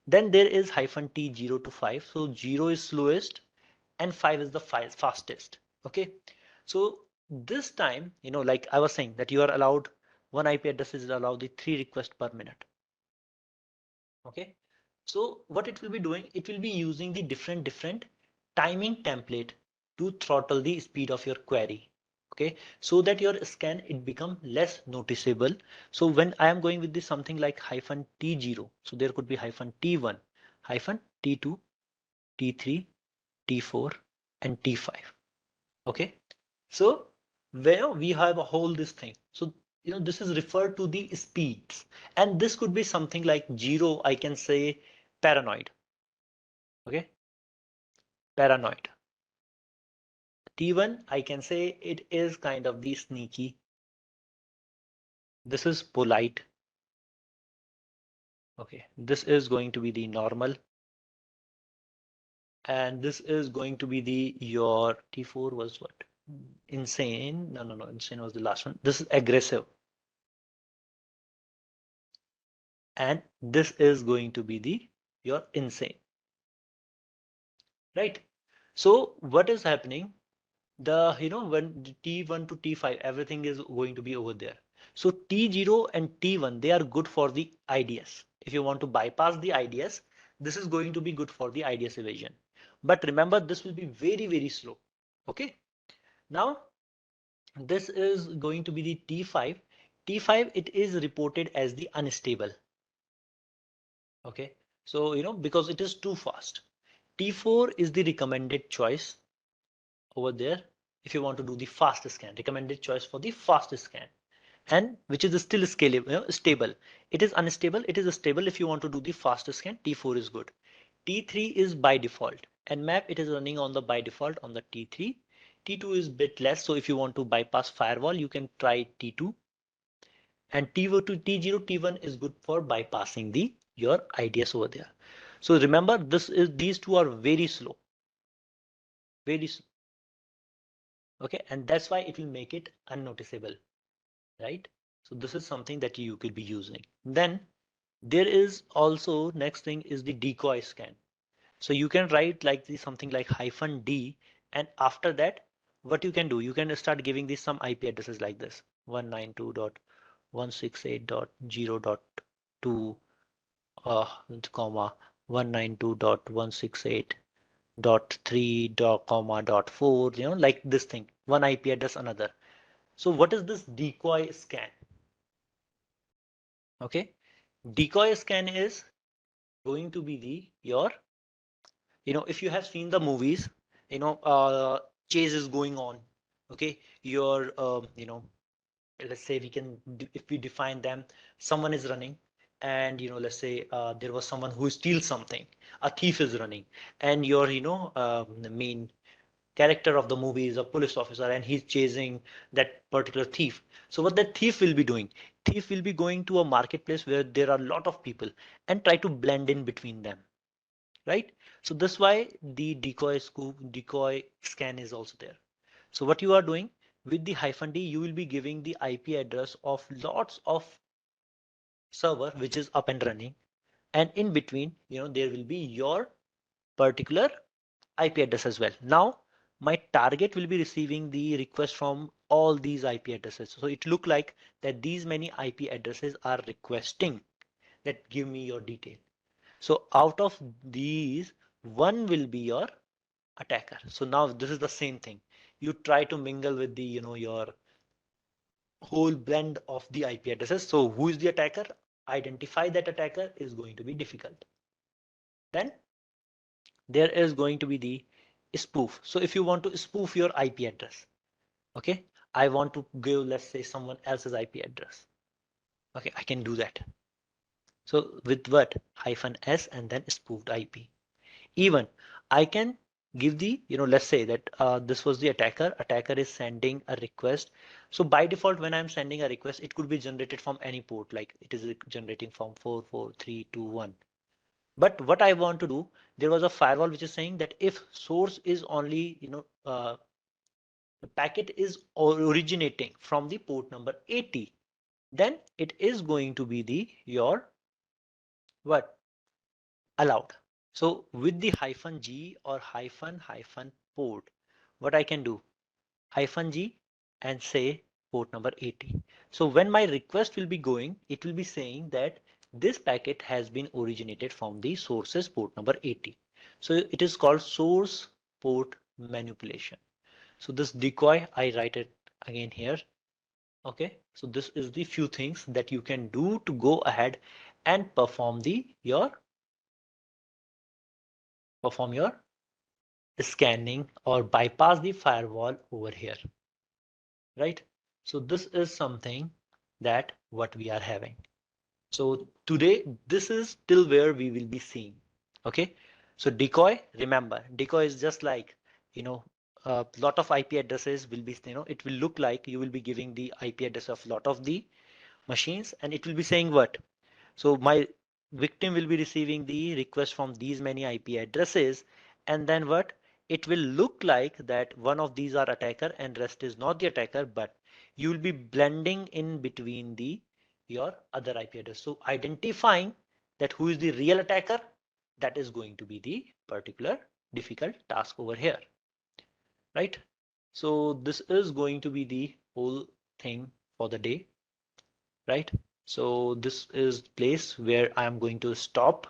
Then there is hyphen T 0 to 5. So 0 is slowest and 5 is the fastest. Okay. So this time, like I was saying that you are allowed one IP address is allowed the 3 requests per minute. Okay. So what it will be doing, it will be using the different timing template to throttle the speed of your query. Okay, so that your scan it become less noticeable. So when I am going with this something like hyphen T0, so there could be hyphen T1, hyphen T2, T3, T4, and T5. Okay, so where we have a whole this thing. So this is referred to the speeds, and this could be something like 0. I can say paranoid. Okay, paranoid. T1 I can say it is kind of the sneaky. This is polite. Okay, this is going to be the normal, and this is going to be the your T4 was what? Insane. No, insane was the last one. This is aggressive, and this is going to be the your insane, right? So what is happening? The when T1 to T5 everything is going to be over there. So T0 and T1 they are good for the IDS. If you want to bypass the IDS, this is going to be good for the IDS evasion. But remember this will be very slow. Okay. Now this is going to be the T5. T5 it is reported as the unstable. Okay. So because it is too fast. T4 is the recommended choice over there if you want to do the fast scan, recommended choice for the fast scan, and which is still scalable, stable. It is unstable, it is stable if you want to do the fast scan. T4 is good. T3 is by default, and map it is running on the by default on the T3. T2 is bit less, so if you want to bypass firewall you can try T2, and T0 to T0 T1 is good for bypassing the your IDS over there. So remember this is these two are very slow, very slow. Okay, and that's why it will make it unnoticeable, right? So this is something that you could be using. Then there is also next thing is the decoy scan. So you can write like this something like hyphen D, and after that what you can do, you can start giving this some IP addresses like this 192.168.0.2 comma 192.168.3 like this thing, one IP address another. So what is this decoy scan? Okay, decoy scan is going to be the your if you have seen the movies, chase is going on. Okay, your let's say we can if we define them, someone is running, and let's say there was someone who steals something, a thief is running, and your the main character of the movie is a police officer and he's chasing that particular thief. So what that thief will be doing, thief will be going to a marketplace where there are a lot of people and try to blend in between them, right? So that's why the decoy scan is also there. So what you are doing with the hyphen D, you will be giving the IP address of lots of server which is up and running, and in between there will be your particular IP address as well. Now my target will be receiving the request from all these IP addresses. So it look like that these many IP addresses are requesting that give me your detail. So out of these, one will be your attacker. So now this is the same thing. You try to mingle with the your whole blend of the IP addresses. So who is the attacker? Identify that attacker is going to be difficult. Then there is going to be the spoof. So if you want to spoof your IP address, okay, I want to give, let's say, someone else's IP address. Okay, I can do that. So with what? Hyphen S and then spoofed IP. Even I can give the, let's say that this was the attacker is sending a request. So by default, when I'm sending a request, it could be generated from any port, like it is generating from 44321. But what I want to do, there was a firewall which is saying that if source is only, the packet is originating from the port number 80, then it is going to be the your what allowed. So with the -g or hyphen port, what I can do, -g and say port number 80. So when my request will be going, it will be saying that this packet has been originated from the sources port number 80. So it is called source port manipulation. So this decoy, I write it again here. Okay, so this is the few things that you can do to go ahead and perform your scanning or bypass the firewall over here, right? So this is something that what we are having. So today, this is till where we will be seeing. Okay, so decoy, remember, decoy is just like, a lot of IP addresses will be, it will look like you will be giving the IP address of lot of the machines, and it will be saying what? So my victim will be receiving the request from these many IP addresses, and then what? It will look like that one of these are attacker and rest is not the attacker, but you will be blending in between the your other IP address. So identifying that who is the real attacker, that is going to be the particular difficult task over here, right? So this is going to be the whole thing for the day, right? So this is place where I am going to stop.